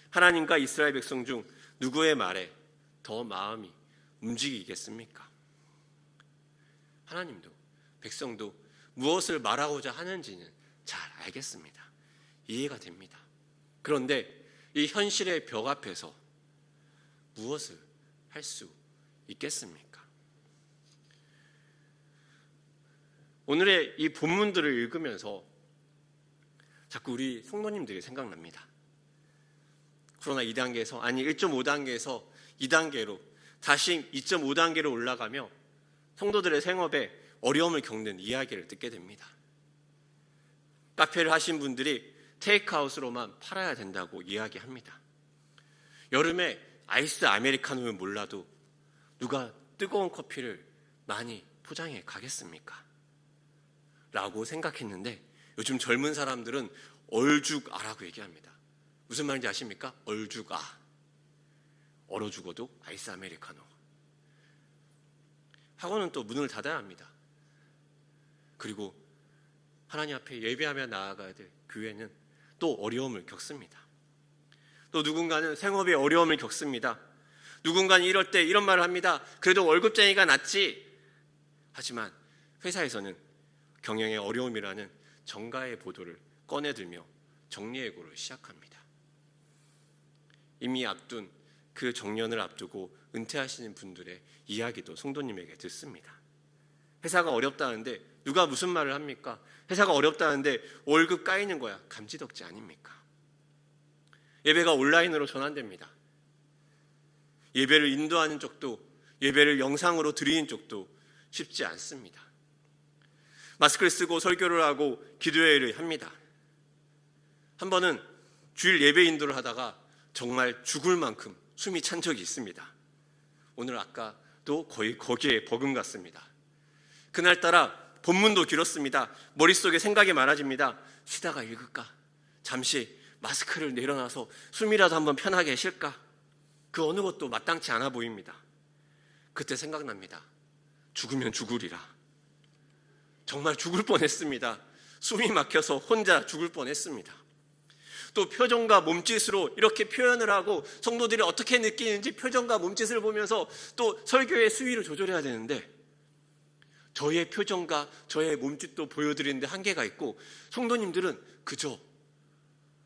하나님과 이스라엘 백성 중 누구의 말에 더 마음이 움직이겠습니까? 하나님도 백성도 무엇을 말하고자 하는지는 잘 알겠습니다. 이해가 됩니다. 그런데 이 현실의 벽 앞에서 무엇을 할 수 있겠습니까? 오늘의 이 본문들을 읽으면서 자꾸 우리 성도님들이 생각납니다. 코로나 2단계에서 아니 1.5단계에서 2단계로 다시 2.5단계로 올라가며 성도들의 생업에 어려움을 겪는 이야기를 듣게 됩니다. 카페를 하신 분들이 테이크아웃으로만 팔아야 된다고 이야기합니다. 여름에 아이스 아메리카노는 몰라도 누가 뜨거운 커피를 많이 포장해 가겠습니까? 라고 생각했는데 요즘 젊은 사람들은 얼죽아라고 얘기합니다. 무슨 말인지 아십니까? 얼죽아. 얼어 죽어도 아이스 아메리카노. 학원은 또 문을 닫아야 합니다. 그리고 하나님 앞에 예배하며 나아가야 될 교회는 또 어려움을 겪습니다. 또 누군가는 생업에 어려움을 겪습니다. 누군가는 이럴 때 이런 말을 합니다. 그래도 월급쟁이가 낫지. 하지만 회사에서는 경영의 어려움이라는 정가의 보도를 꺼내들며 정리해고를 시작합니다. 이미 앞둔 그 정년을 앞두고 은퇴하시는 분들의 이야기도 성도님에게 듣습니다. 회사가 어렵다는데 누가 무슨 말을 합니까? 회사가 어렵다는데 월급 까이는 거야. 감지덕지 아닙니까? 예배가 온라인으로 전환됩니다. 예배를 인도하는 쪽도, 예배를 영상으로 드리는 쪽도 쉽지 않습니다. 마스크를 쓰고 설교를 하고 기도회를 합니다. 한 번은 주일 예배 인도를 하다가 정말 죽을 만큼 숨이 찬 적이 있습니다. 오늘 아까도 거의 거기에 버금갔습니다. 그날따라 본문도 길었습니다. 머릿속에 생각이 많아집니다. 쉬다가 읽을까? 잠시 마스크를 내려놔서 숨이라도 한번 편하게 쉴까? 그 어느 것도 마땅치 않아 보입니다. 그때 생각납니다. 죽으면 죽으리라. 정말 죽을 뻔했습니다. 숨이 막혀서 혼자 죽을 뻔했습니다. 또 표정과 몸짓으로 이렇게 표현을 하고 성도들이 어떻게 느끼는지 표정과 몸짓을 보면서 또 설교의 수위를 조절해야 되는데 저의 표정과 저의 몸짓도 보여드리는데 한계가 있고 성도님들은 그저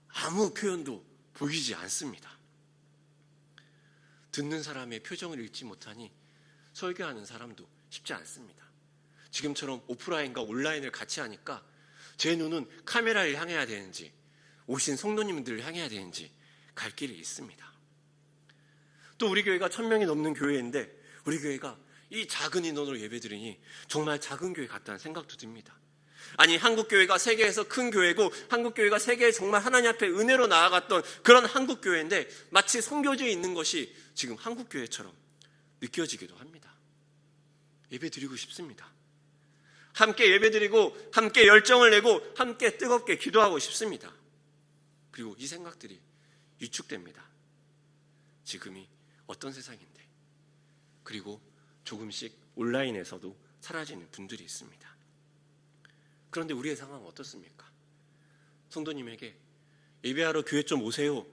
아무 표현도 보이지 않습니다. 듣는 사람의 표정을 읽지 못하니 설교하는 사람도 쉽지 않습니다. 지금처럼 오프라인과 온라인을 같이 하니까 제 눈은 카메라를 향해야 되는지 오신 성도님들을 향해야 되는지 갈 길이 있습니다. 또 우리 교회가 1000명이 넘는 교회인데 우리 교회가 이 작은 인원으로 예배드리니 정말 작은 교회 같다는 생각도 듭니다. 아니 한국교회가 세계에서 큰 교회고 한국교회가 세계에 정말 하나님 앞에 은혜로 나아갔던 그런 한국교회인데 마치 선교지에 있는 것이 지금 한국교회처럼 느껴지기도 합니다. 예배드리고 싶습니다. 함께 예배드리고 함께 열정을 내고 함께 뜨겁게 기도하고 싶습니다. 그리고 이 생각들이 위축됩니다. 지금이 어떤 세상인데. 그리고 조금씩 온라인에서도 사라지는 분들이 있습니다. 그런데 우리의 상황은 어떻습니까? 성도님에게 예배하러 교회 좀 오세요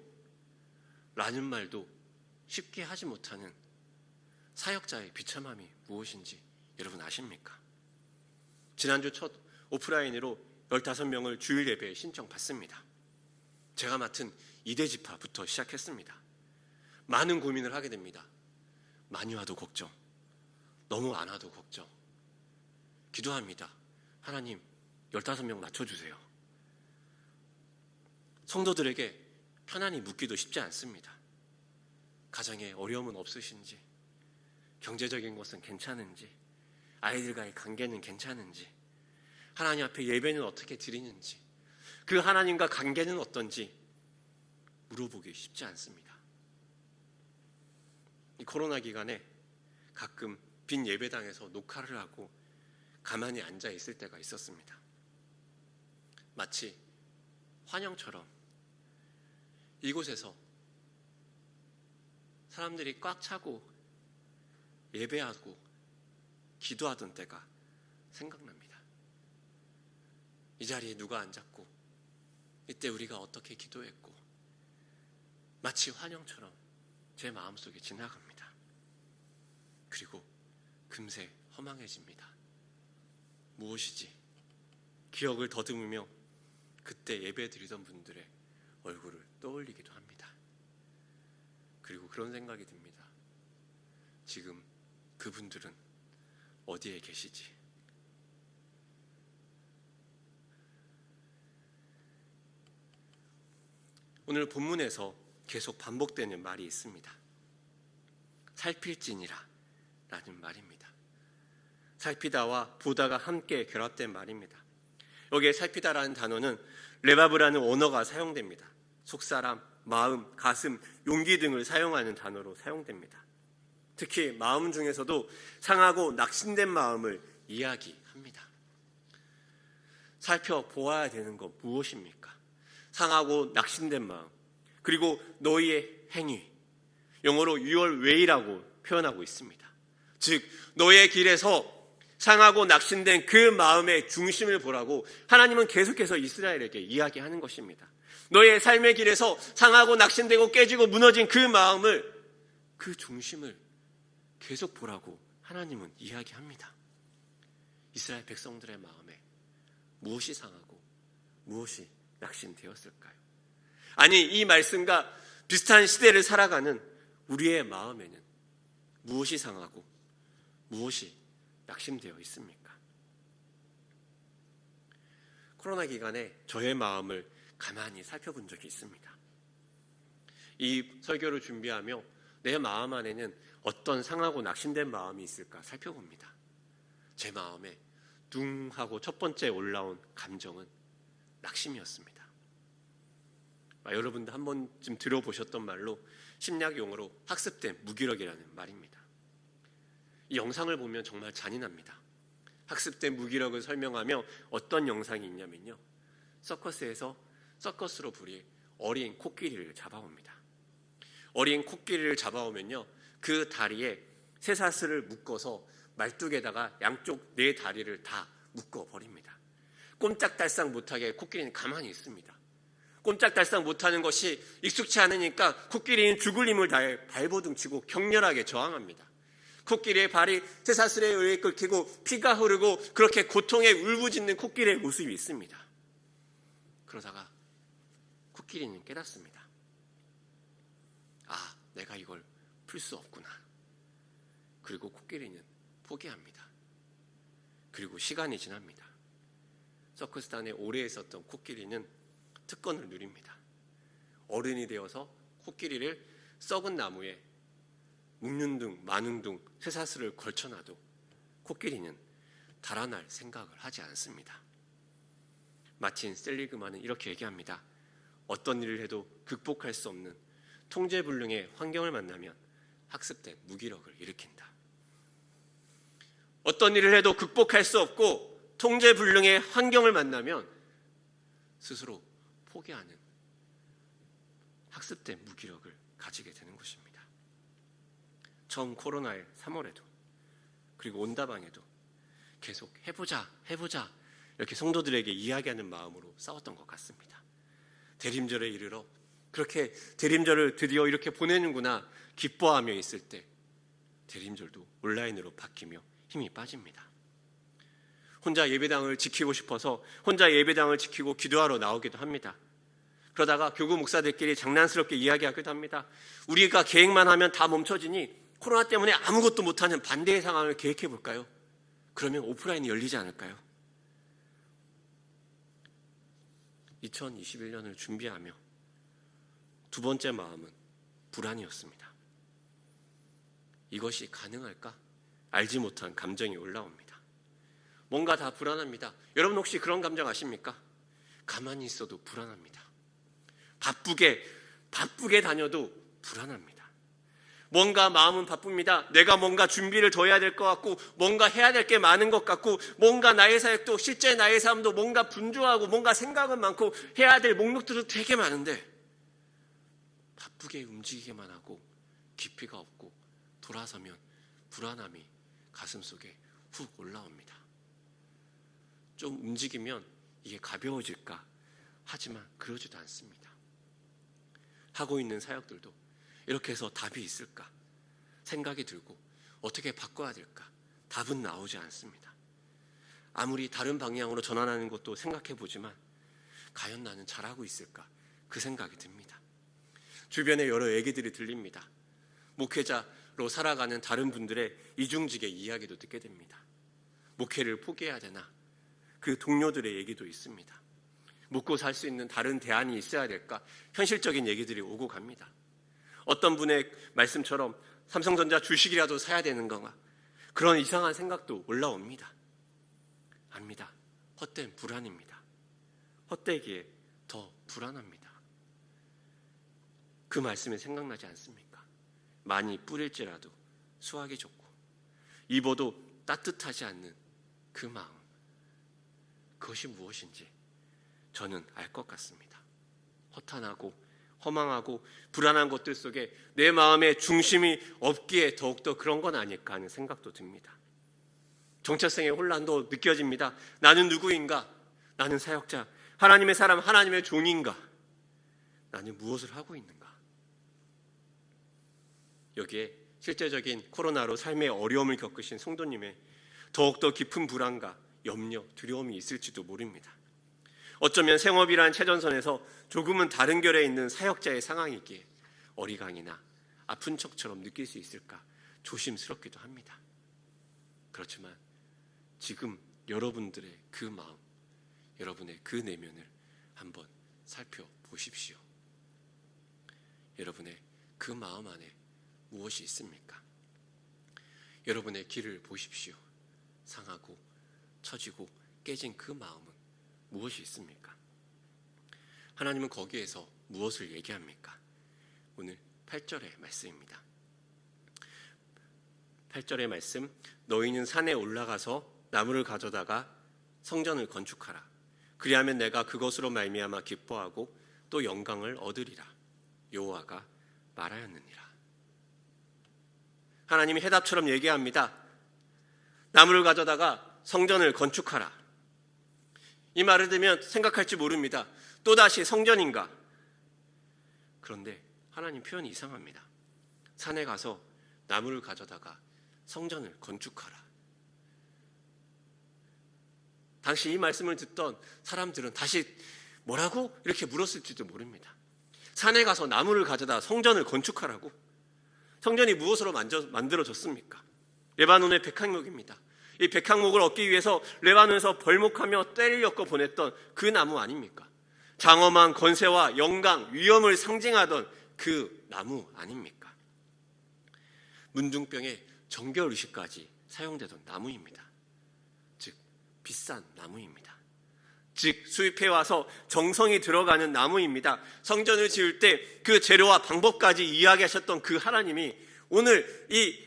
라는 말도 쉽게 하지 못하는 사역자의 비참함이 무엇인지 여러분 아십니까? 지난주 첫 오프라인으로 15명을 주일 예배에 신청받습니다. 제가 맡은 2대 지파부터 시작했습니다. 많은 고민을 하게 됩니다. 많이 와도 걱정, 너무 안 와도 걱정. 기도합니다. 하나님 15명 맞춰주세요. 성도들에게 편안히 묻기도 쉽지 않습니다. 가정에 어려움은 없으신지, 경제적인 것은 괜찮은지, 아이들과의 관계는 괜찮은지, 하나님 앞에 예배는 어떻게 드리는지, 그 하나님과 관계는 어떤지 물어보기 쉽지 않습니다. 이 코로나 기간에 가끔 빈 예배당에서 녹화를 하고 가만히 앉아 있을 때가 있었습니다. 마치 환영처럼 이곳에서 사람들이 꽉 차고 예배하고 기도하던 때가 생각납니다. 이 자리에 누가 앉았고 이때 우리가 어떻게 기도했고 마치 환영처럼 제 마음속에 지나갑니다. 그리고 금세 허망해집니다. 무엇이지? 기억을 더듬으며 그때 예배 드리던 분들의 얼굴을 떠올리기도 합니다. 그리고 그런 생각이 듭니다. 지금 그분들은 어디에 계시지? 오늘 본문에서 계속 반복되는 말이 있습니다. 살필지니라 라는 말입니다. 살피다와 보다가 함께 결합된 말입니다. 여기에 살피다라는 단어는 레바브라는 언어가 사용됩니다. 속사람, 마음, 가슴, 용기 등을 사용하는 단어로 사용됩니다. 특히 마음 중에서도 상하고 낙심된 마음을 이야기합니다. 살펴보아야 되는 것 무엇입니까? 상하고 낙심된 마음, 그리고 너희의 행위, 영어로 your way라고 표현하고 있습니다. 즉 너의 길에서 상하고 낙심된 그 마음의 중심을 보라고 하나님은 계속해서 이스라엘에게 이야기하는 것입니다. 너의 삶의 길에서 상하고 낙심되고 깨지고 무너진 그 마음을 그 중심을 계속 보라고 하나님은 이야기합니다. 이스라엘 백성들의 마음에 무엇이 상하고 무엇이 낙심되었을까요? 아니, 이 말씀과 비슷한 시대를 살아가는 우리의 마음에는 무엇이 상하고 무엇이 낙심되어 있습니까? 코로나 기간에 저의 마음을 가만히 살펴본 적이 있습니다. 이 설교를 준비하며 내 마음 안에는 어떤 상하고 낙심된 마음이 있을까 살펴봅니다. 제 마음에 둥 하고 첫 번째 올라온 감정은 낙심이었습니다. 여러분도 한 번쯤 들어보셨던 말로 심리학 용어로 학습된 무기력이라는 말입니다. 이 영상을 보면 정말 잔인합니다. 학습된 무기력을 설명하며 어떤 영상이 있냐면요, 서커스에서 서커스로 부릴 어린 코끼리를 잡아옵니다. 어린 코끼리를 잡아오면요, 그 다리에 쇠사슬을 묶어서 말뚝에다가 양쪽 네 다리를 다 묶어버립니다. 꼼짝달싹 못하게 코끼리는 가만히 있습니다. 꼼짝달싹 못하는 것이 익숙치 않으니까 코끼리는 죽을 힘을 다해 발버둥치고 격렬하게 저항합니다. 코끼리의 발이 쇠사슬에 의해 긁히고 피가 흐르고 그렇게 고통에 울부짖는 코끼리의 모습이 있습니다. 그러다가 코끼리는 깨닫습니다. 아, 내가 이걸 풀 수 없구나. 그리고 코끼리는 포기합니다. 그리고 시간이 지납니다. 서커스단에 오래 있었던 코끼리는 특권을 누립니다. 어른이 되어서 코끼리를 썩은 나무에 묵눈둥, 마눈둥, 쇠사슬을 걸쳐놔도 코끼리는 달아날 생각을 하지 않습니다. 마침 셀리그만은 이렇게 얘기합니다. 어떤 일을 해도 극복할 수 없는 통제불능의 환경을 만나면 학습된 무기력을 일으킨다. 어떤 일을 해도 극복할 수 없고 통제불능의 환경을 만나면 스스로 포기하는 학습된 무기력을 가지게 되는 것입니다. 처음 코로나의 3월에도 그리고 온다방에도 계속 해보자 이렇게 성도들에게 이야기하는 마음으로 싸웠던 것 같습니다. 대림절에 이르러 그렇게 대림절을 드디어 이렇게 보내는구나 기뻐하며 있을 때 대림절도 온라인으로 바뀌며 힘이 빠집니다. 혼자 예배당을 지키고 싶어서 혼자 예배당을 지키고 기도하러 나오기도 합니다. 그러다가 교구 목사들끼리 장난스럽게 이야기하기도 합니다. 우리가 계획만 하면 다 멈춰지니 코로나 때문에 아무것도 못하는 반대의 상황을 계획해 볼까요? 그러면 오프라인이 열리지 않을까요? 2021년을 준비하며 두 번째 마음은 불안이었습니다. 이것이 가능할까? 알지 못한 감정이 올라옵니다. 뭔가 다 불안합니다. 여러분 혹시 그런 감정 아십니까? 가만히 있어도 불안합니다. 바쁘게 다녀도 불안합니다. 뭔가 마음은 바쁩니다. 내가 뭔가 준비를 더 해야 될 것 같고 뭔가 해야 될 게 많은 것 같고 뭔가 나의 사역도 실제 나의 삶도 뭔가 분주하고 뭔가 생각은 많고 해야 될 목록들도 되게 많은데 바쁘게 움직이기만 하고 깊이가 없고 돌아서면 불안함이 가슴속에 훅 올라옵니다. 좀 움직이면 이게 가벼워질까? 하지만 그러지도 않습니다. 하고 있는 사역들도 이렇게 해서 답이 있을까? 생각이 들고 어떻게 바꿔야 될까? 답은 나오지 않습니다. 아무리 다른 방향으로 전환하는 것도 생각해 보지만 과연 나는 잘하고 있을까? 그 생각이 듭니다. 주변에 여러 얘기들이 들립니다. 목회자로 살아가는 다른 분들의 이중직의 이야기도 듣게 됩니다. 목회를 포기해야 되나? 그 동료들의 얘기도 있습니다. 먹고 살 수 있는 다른 대안이 있어야 될까? 현실적인 얘기들이 오고 갑니다. 어떤 분의 말씀처럼 삼성전자 주식이라도 사야 되는 건가? 그런 이상한 생각도 올라옵니다. 압니다. 헛된 불안입니다. 헛되기에 더 불안합니다. 그 말씀이 생각나지 않습니까? 많이 뿌릴지라도 수확이 좋고 입어도 따뜻하지 않는 그 마음, 그것이 무엇인지 저는 알 것 같습니다. 허탄하고 허망하고 불안한 것들 속에 내 마음의 중심이 없기에 더욱더 그런 건 아닐까 하는 생각도 듭니다. 정체성의 혼란도 느껴집니다. 나는 누구인가? 나는 사역자, 하나님의 사람, 하나님의 종인가? 나는 무엇을 하고 있는가? 여기에 실제적인 코로나로 삶의 어려움을 겪으신 성도님의 더욱더 깊은 불안과 염려, 두려움이 있을지도 모릅니다. 어쩌면 생업이란 최전선에서 조금은 다른 결에 있는 사역자의 상황이기에 어리광이나 아픈 척처럼 느낄 수 있을까 조심스럽기도 합니다. 그렇지만 지금 여러분들의 그 마음, 여러분의 그 내면을 한번 살펴보십시오. 여러분의 그 마음 안에 무엇이 있습니까? 여러분의 길을 보십시오. 상하고 처지고 깨진 그 마음은 무엇이 있습니까? 하나님은 거기에서 무엇을 얘기합니까? 오늘 8절의 말씀입니다. 8절의 말씀, 너희는 산에 올라가서 나무를 가져다가 성전을 건축하라. 그리하면 내가 그것으로 말미암아 기뻐하고 또 영광을 얻으리라. 여호와가 말하였느니라. 하나님이 해답처럼 얘기합니다. 나무를 가져다가 성전을 건축하라. 이 말을 들으면 생각할지 모릅니다. 또다시 성전인가? 그런데 하나님 표현이 이상합니다. 산에 가서 나무를 가져다가 성전을 건축하라. 당시 이 말씀을 듣던 사람들은 다시 뭐라고? 이렇게 물었을지도 모릅니다. 산에 가서 나무를 가져다 성전을 건축하라고? 성전이 무엇으로 만들어졌습니까? 레바논의 백향목입니다. 이 백향목을 얻기 위해서 레바논에서 벌목하며 때를 엮어 보냈던 그 나무 아닙니까? 장엄한 권세와 영광, 위엄을 상징하던 그 나무 아닙니까? 문둥병의 정결의식까지 사용되던 나무입니다. 즉 비싼 나무입니다. 즉 수입해와서 정성이 들어가는 나무입니다. 성전을 지을 때 그 재료와 방법까지 이야기하셨던 그 하나님이 오늘 이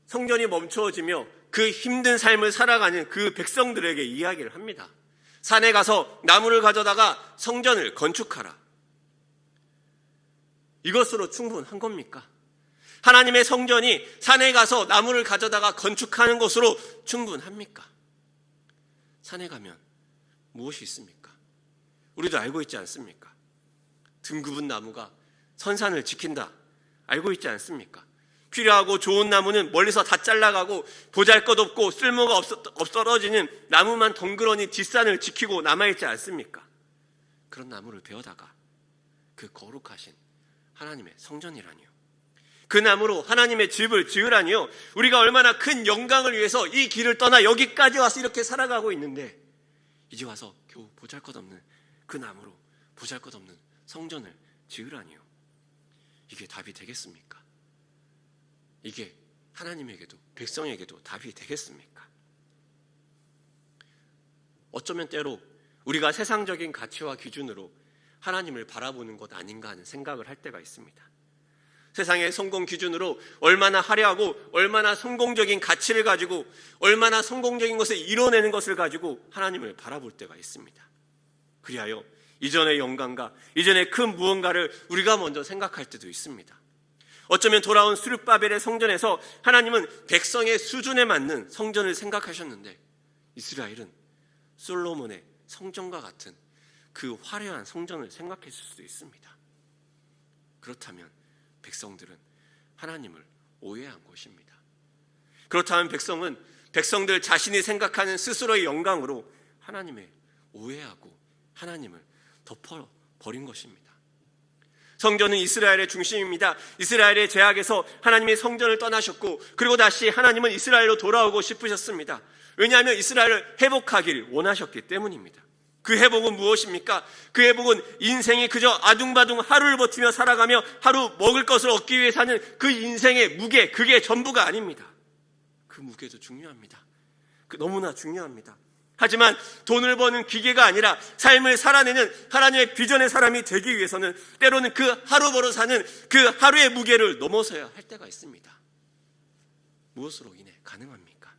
성전이 멈추어지며 그 힘든 삶을 살아가는 그 백성들에게 이야기를 합니다. 산에 가서 나무를 가져다가 성전을 건축하라. 이것으로 충분한 겁니까? 하나님의 성전이 산에 가서 나무를 가져다가 건축하는 것으로 충분합니까? 산에 가면 무엇이 있습니까? 우리도 알고 있지 않습니까? 등 굽은 나무가 선산을 지킨다. 알고 있지 않습니까? 필요하고 좋은 나무는 멀리서 다 잘라가고 보잘것없고 쓸모가 없어지는 나무만 덩그러니 뒷산을 지키고 남아있지 않습니까? 그런 나무를 베어다가 그 거룩하신 하나님의 성전이라니요. 그 나무로 하나님의 집을 지으라니요. 우리가 얼마나 큰 영광을 위해서 이 길을 떠나 여기까지 와서 이렇게 살아가고 있는데 이제 와서 겨우 보잘것없는 그 나무로 보잘것없는 성전을 지으라니요. 이게 답이 되겠습니까? 이게 하나님에게도 백성에게도 답이 되겠습니까? 어쩌면 때로 우리가 세상적인 가치와 기준으로 하나님을 바라보는 것 아닌가 하는 생각을 할 때가 있습니다. 세상의 성공 기준으로 얼마나 화려하고 얼마나 성공적인 가치를 가지고 얼마나 성공적인 것을 이뤄내는 것을 가지고 하나님을 바라볼 때가 있습니다. 그리하여 이전의 영광과 이전의 큰 무언가를 우리가 먼저 생각할 때도 있습니다. 어쩌면 돌아온 스룹바벨의 성전에서 하나님은 백성의 수준에 맞는 성전을 생각하셨는데 이스라엘은 솔로몬의 성전과 같은 그 화려한 성전을 생각했을 수도 있습니다. 그렇다면 백성들은 하나님을 오해한 것입니다. 그렇다면 백성들 자신이 생각하는 스스로의 영광으로 하나님을 오해하고 하나님을 덮어버린 것입니다. 성전은 이스라엘의 중심입니다. 이스라엘의 죄악에서 하나님이 성전을 떠나셨고 그리고 다시 하나님은 이스라엘로 돌아오고 싶으셨습니다. 왜냐하면 이스라엘을 회복하기를 원하셨기 때문입니다. 그 회복은 무엇입니까? 그 회복은 인생이 그저 아둥바둥 하루를 버티며 살아가며 하루 먹을 것을 얻기 위해 사는 그 인생의 무게, 그게 전부가 아닙니다. 그 무게도 중요합니다. 너무나 중요합니다. 하지만 돈을 버는 기계가 아니라 삶을 살아내는 하나님의 비전의 사람이 되기 위해서는 때로는 그 하루 벌어 사는 그 하루의 무게를 넘어서야 할 때가 있습니다. 무엇으로 인해 가능합니까?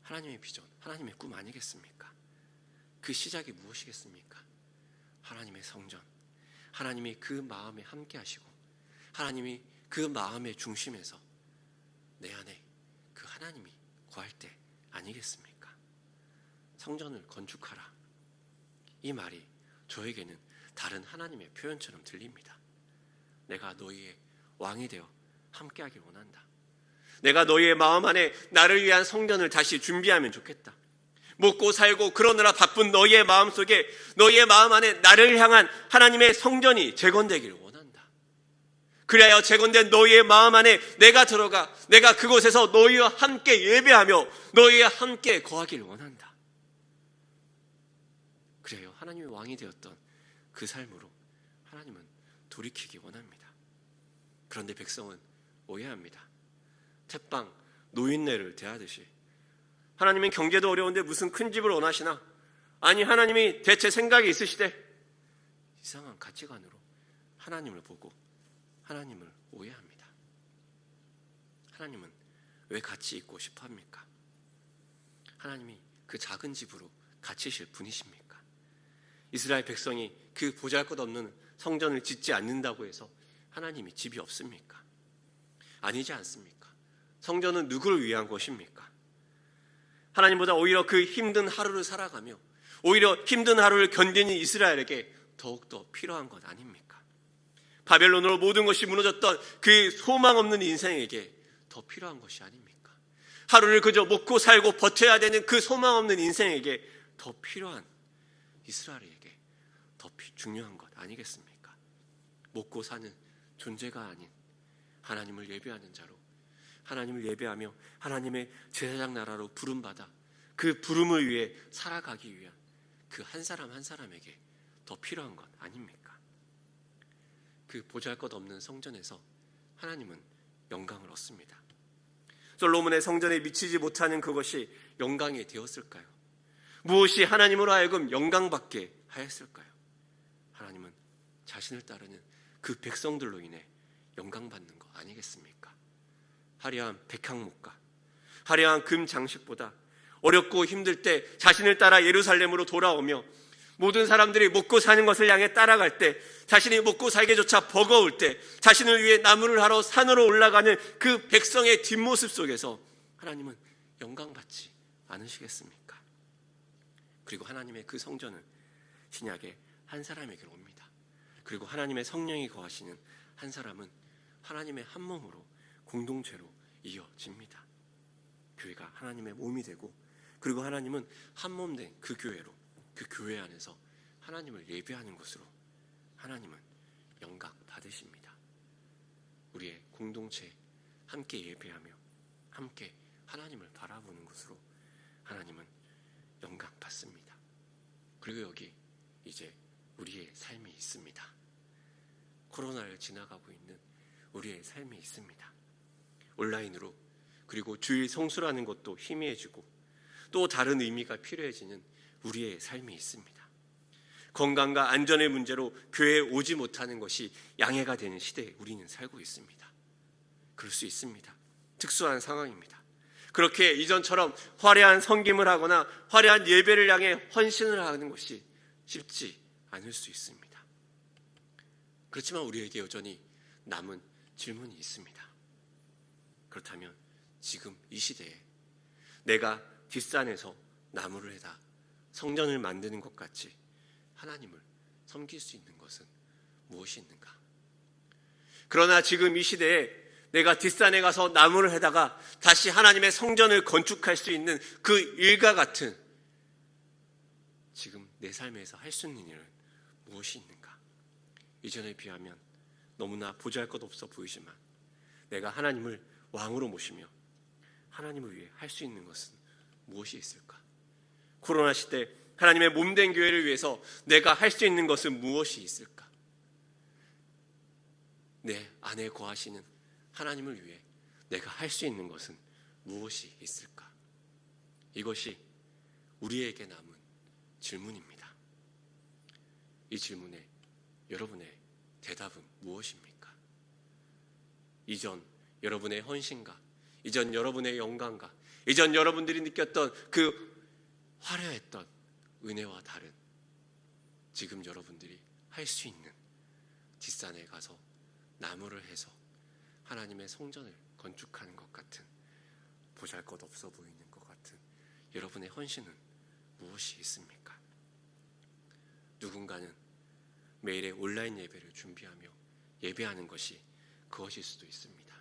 하나님의 비전, 하나님의 꿈 아니겠습니까? 그 시작이 무엇이겠습니까? 하나님의 성전, 하나님이 그 마음에 함께 하시고 하나님이 그 마음의 중심에서 내 안에 그 하나님이 거할 때 아니겠습니까? 성전을 건축하라. 이 말이 저에게는 다른 하나님의 표현처럼 들립니다. 내가 너희의 왕이 되어 함께하길 원한다. 내가 너희의 마음 안에 나를 위한 성전을 다시 준비하면 좋겠다. 먹고 살고 그러느라 바쁜 너희의 마음 속에, 너희의 마음 안에 나를 향한 하나님의 성전이 재건되기를 원한다. 그리하여 재건된 너희의 마음 안에 내가 들어가 내가 그곳에서 너희와 함께 예배하며 너희와 함께 거하기를 원한다. 그래요. 하나님의 왕이 되었던 그 삶으로 하나님은 돌이키기 원합니다. 그런데 백성은 오해합니다. 태빵 노인네를 대하듯이 하나님은 경제도 어려운데 무슨 큰 집을 원하시나? 아니, 하나님이 대체 생각이 있으시대? 이상한 가치관으로 하나님을 보고 하나님을 오해합니다. 하나님은 왜 같이 있고 싶어 합니까? 하나님이 그 작은 집으로 갇히실 분이십니까? 이스라엘 백성이 그 보잘것없는 성전을 짓지 않는다고 해서 하나님이 집이 없습니까? 아니지 않습니까? 성전은 누구를 위한 것입니까? 하나님보다 오히려 그 힘든 하루를 살아가며 오히려 힘든 하루를 견디는 이스라엘에게 더욱더 필요한 것 아닙니까? 바벨론으로 모든 것이 무너졌던 그 소망 없는 인생에게 더 필요한 것이 아닙니까? 하루를 그저 먹고 살고 버텨야 되는 그 소망 없는 인생에게 더 필요한 이스라엘에게 더 중요한 것 아니겠습니까? 먹고 사는 존재가 아닌 하나님을 예배하는 자로, 하나님을 예배하며 하나님의 제사장 나라로 부름받아 그 부름을 위해 살아가기 위한 그 한 사람 한 사람에게 더 필요한 것 아닙니까? 그 보잘것없는 성전에서 하나님은 영광을 얻습니다. 솔로몬의 성전에 미치지 못하는 그것이 영광이 되었을까요? 무엇이 하나님으로 하여금 영광받게 하였을까요? 하나님은 자신을 따르는 그 백성들로 인해 영광받는 거 아니겠습니까? 화려한 백향목과 화려한 금 장식보다 어렵고 힘들 때 자신을 따라 예루살렘으로 돌아오며 모든 사람들이 먹고 사는 것을 향해 따라갈 때, 자신이 먹고 살기조차 버거울 때 자신을 위해 나무를 하러 산으로 올라가는 그 백성의 뒷모습 속에서 하나님은 영광받지 않으시겠습니까? 그리고 하나님의 그 성전은 신약의 한 사람에게로 옵니다. 그리고 하나님의 성령이 거하시는 한 사람은 하나님의 한 몸으로 공동체로 이어집니다. 교회가 하나님의 몸이 되고, 그리고 하나님은 한 몸 된 그 교회로, 그 교회 안에서 하나님을 예배하는 것으로 하나님은 영광 받으십니다. 우리의 공동체 함께 예배하며 함께 하나님을 바라보는 것으로 하나님은 영광 받습니다. 그리고 여기 이제 우리의 삶이 있습니다. 코로나를 지나가고 있는 우리의 삶이 있습니다. 온라인으로, 그리고 주일 성수라는 것도 희미해지고 또 다른 의미가 필요해지는 우리의 삶이 있습니다. 건강과 안전의 문제로 교회에 오지 못하는 것이 양해가 되는 시대에 우리는 살고 있습니다. 그럴 수 있습니다. 특수한 상황입니다. 그렇게 이전처럼 화려한 섬김을 하거나 화려한 예배를 향해 헌신을 하는 것이 쉽지 않을 수 있습니다. 그렇지만 우리에게 여전히 남은 질문이 있습니다. 그렇다면 지금 이 시대에 내가 뒷산에서 나무를 해다 성전을 만드는 것 같이 하나님을 섬길 수 있는 것은 무엇이 있는가? 그러나 지금 이 시대에 내가 뒷산에 가서 나무를 해다가 다시 하나님의 성전을 건축할 수 있는 그 일과 같은 지금 내 삶에서 할 수 있는 일은 무엇이 있는가? 이전에 비하면 너무나 보잘것없어 보이지만 내가 하나님을 왕으로 모시며 하나님을 위해 할 수 있는 것은 무엇이 있을까? 코로나 시대 하나님의 몸된 교회를 위해서 내가 할 수 있는 것은 무엇이 있을까? 내 안에 거하시는 하나님을 위해 내가 할 수 있는 것은 무엇이 있을까? 이것이 우리에게 남은 질문입니다. 이 질문에 여러분의 대답은 무엇입니까? 이전 여러분의 헌신과 이전 여러분의 영광과 이전 여러분들이 느꼈던 그 화려했던 은혜와 다른 지금 여러분들이 할 수 있는 뒷산에 가서 나무를 해서 하나님의 성전을 건축하는 것 같은 보잘것없어 보이는 것 같은 여러분의 헌신은 무엇이 있습니까? 누군가는 매일의 온라인 예배를 준비하며 예배하는 것이 그것일 수도 있습니다.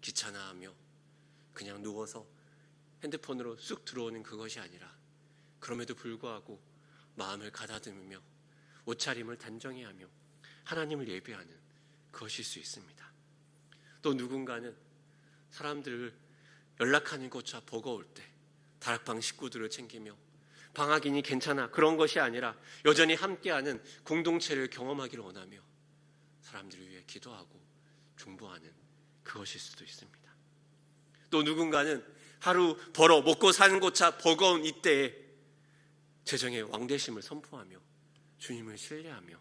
귀찮아하며 그냥 누워서 핸드폰으로 쑥 들어오는 그것이 아니라 그럼에도 불구하고 마음을 가다듬으며 옷차림을 단정히 하며 하나님을 예배하는 그것일 수 있습니다. 또 누군가는 사람들을 연락하는 것조차 버거울 때 다락방 식구들을 챙기며 방학이니 괜찮아 그런 것이 아니라 여전히 함께하는 공동체를 경험하기를 원하며 사람들을 위해 기도하고 중보하는 그것일 수도 있습니다. 또 누군가는 하루 벌어 먹고 사는 것조차 버거운 이때에 재정의 왕되심을 선포하며 주님을 신뢰하며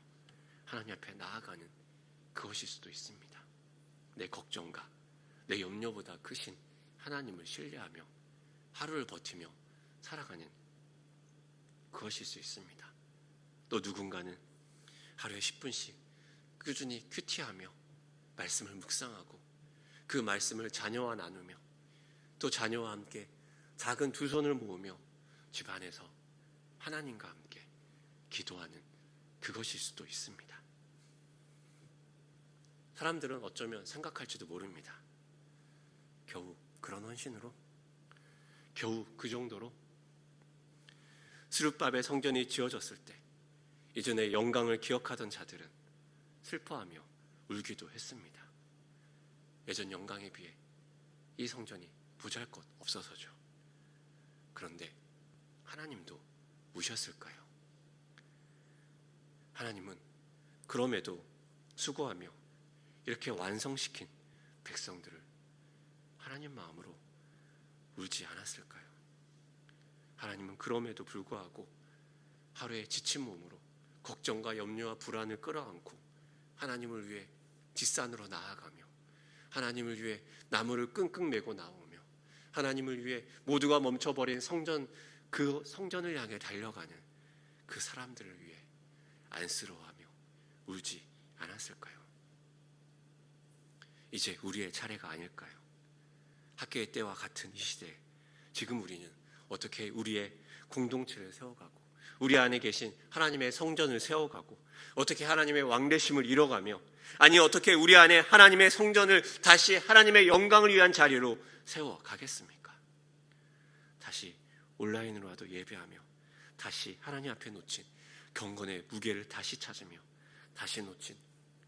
하나님 앞에 나아가는 그것일 수도 있습니다. 내 걱정과 내 염려보다 크신 하나님을 신뢰하며 하루를 버티며 살아가는 그것일 수 있습니다. 또 누군가는 하루에 10분씩 꾸준히 큐티하며 말씀을 묵상하고 그 말씀을 자녀와 나누며 또 자녀와 함께 작은 두 손을 모으며 집안에서 하나님과 함께 기도하는 그것일 수도 있습니다. 사람들은 어쩌면 생각할지도 모릅니다. 겨우 그런 헌신으로? 겨우 그 정도로? 스룹밥의 성전이 지어졌을 때 이전의 영광을 기억하던 자들은 슬퍼하며 울기도 했습니다. 예전 영광에 비해 이 성전이 보잘것 없어서죠. 그런데 하나님도 우셨을까요? 하나님은 그럼에도 수고하며 이렇게 완성시킨 백성들을 하나님 마음으로 울지 않았을까요? 하나님은 그럼에도 불구하고 하루의 지친 몸으로 걱정과 염려와 불안을 끌어안고 하나님을 위해 뒷산으로 나아가며 하나님을 위해 나무를 끙끙 메고 나오며 하나님을 위해 모두가 멈춰버린 그 성전을 향해 달려가는 그 사람들을 위해 안쓰러워하며 울지 않았을까요? 이제 우리의 차례가 아닐까요? 학교의 때와 같은 이 시대에 지금 우리는 어떻게 우리의 공동체를 세워가고 우리 안에 계신 하나님의 성전을 세워가고 어떻게 하나님의 왕되심을 이뤄가며 아니 어떻게 우리 안에 하나님의 성전을 다시 하나님의 영광을 위한 자리로 세워가겠습니까? 다시 온라인으로라도 예배하며 다시 하나님 앞에 놓친 경건의 무게를 다시 찾으며 다시 놓친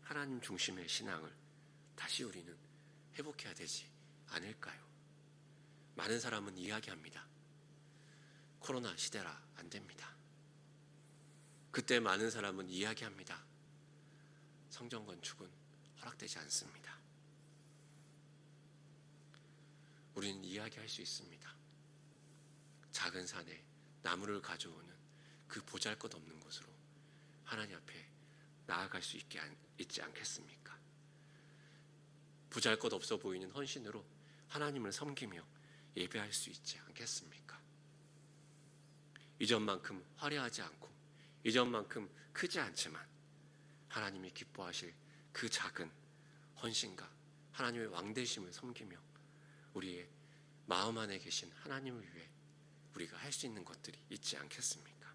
하나님 중심의 신앙을 다시 우리는 회복해야 되지 않을까요? 많은 사람은 이야기합니다. 코로나 시대라 안 됩니다. 그때 많은 사람은 이야기합니다. 성전 건축은 허락되지 않습니다. 우리는 이야기할 수 있습니다. 작은 산에 나무를 가져오는 그 보잘것없는 곳으로 하나님 앞에 나아갈 수 있지 않겠습니까? 보잘것없어 보이는 헌신으로 하나님을 섬기며 예배할 수 있지 않겠습니까? 이전만큼 화려하지 않고 이전만큼 크지 않지만 하나님이 기뻐하실 그 작은 헌신과 하나님의 왕되심을 섬기며 우리의 마음 안에 계신 하나님을 위해 우리가 할 수 있는 것들이 있지 않겠습니까?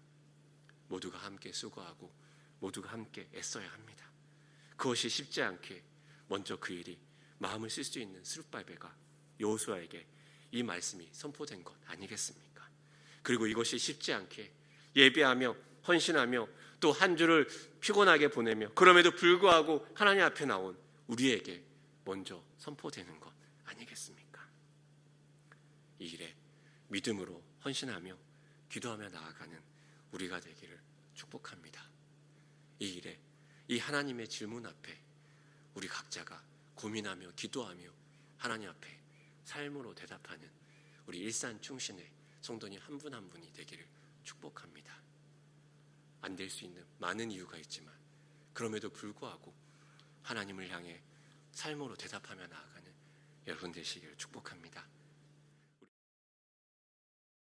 모두가 함께 수고하고 모두가 함께 애써야 합니다. 그것이 쉽지 않게 먼저 그 일이 마음을 쓸 수 있는 스룹바벨과 여호수아에게 이 말씀이 선포된 것 아니겠습니까? 그리고 이것이 쉽지 않게 예배하며 헌신하며 또 한 주를 피곤하게 보내며 그럼에도 불구하고 하나님 앞에 나온 우리에게 먼저 선포되는 것 아니겠습니까? 이 일에 믿음으로 헌신하며 기도하며 나아가는 우리가 되기를 축복합니다. 이 일에 이 하나님의 질문 앞에 우리 각자가 고민하며 기도하며 하나님 앞에 삶으로 대답하는 우리 일산 충신의 성도님 한 분 한 분이 되기를 축복합니다. 안 될 수 있는 많은 이유가 있지만 그럼에도 불구하고 하나님을 향해 삶으로 대답하며 나아가는 여러분 되시기를 축복합니다.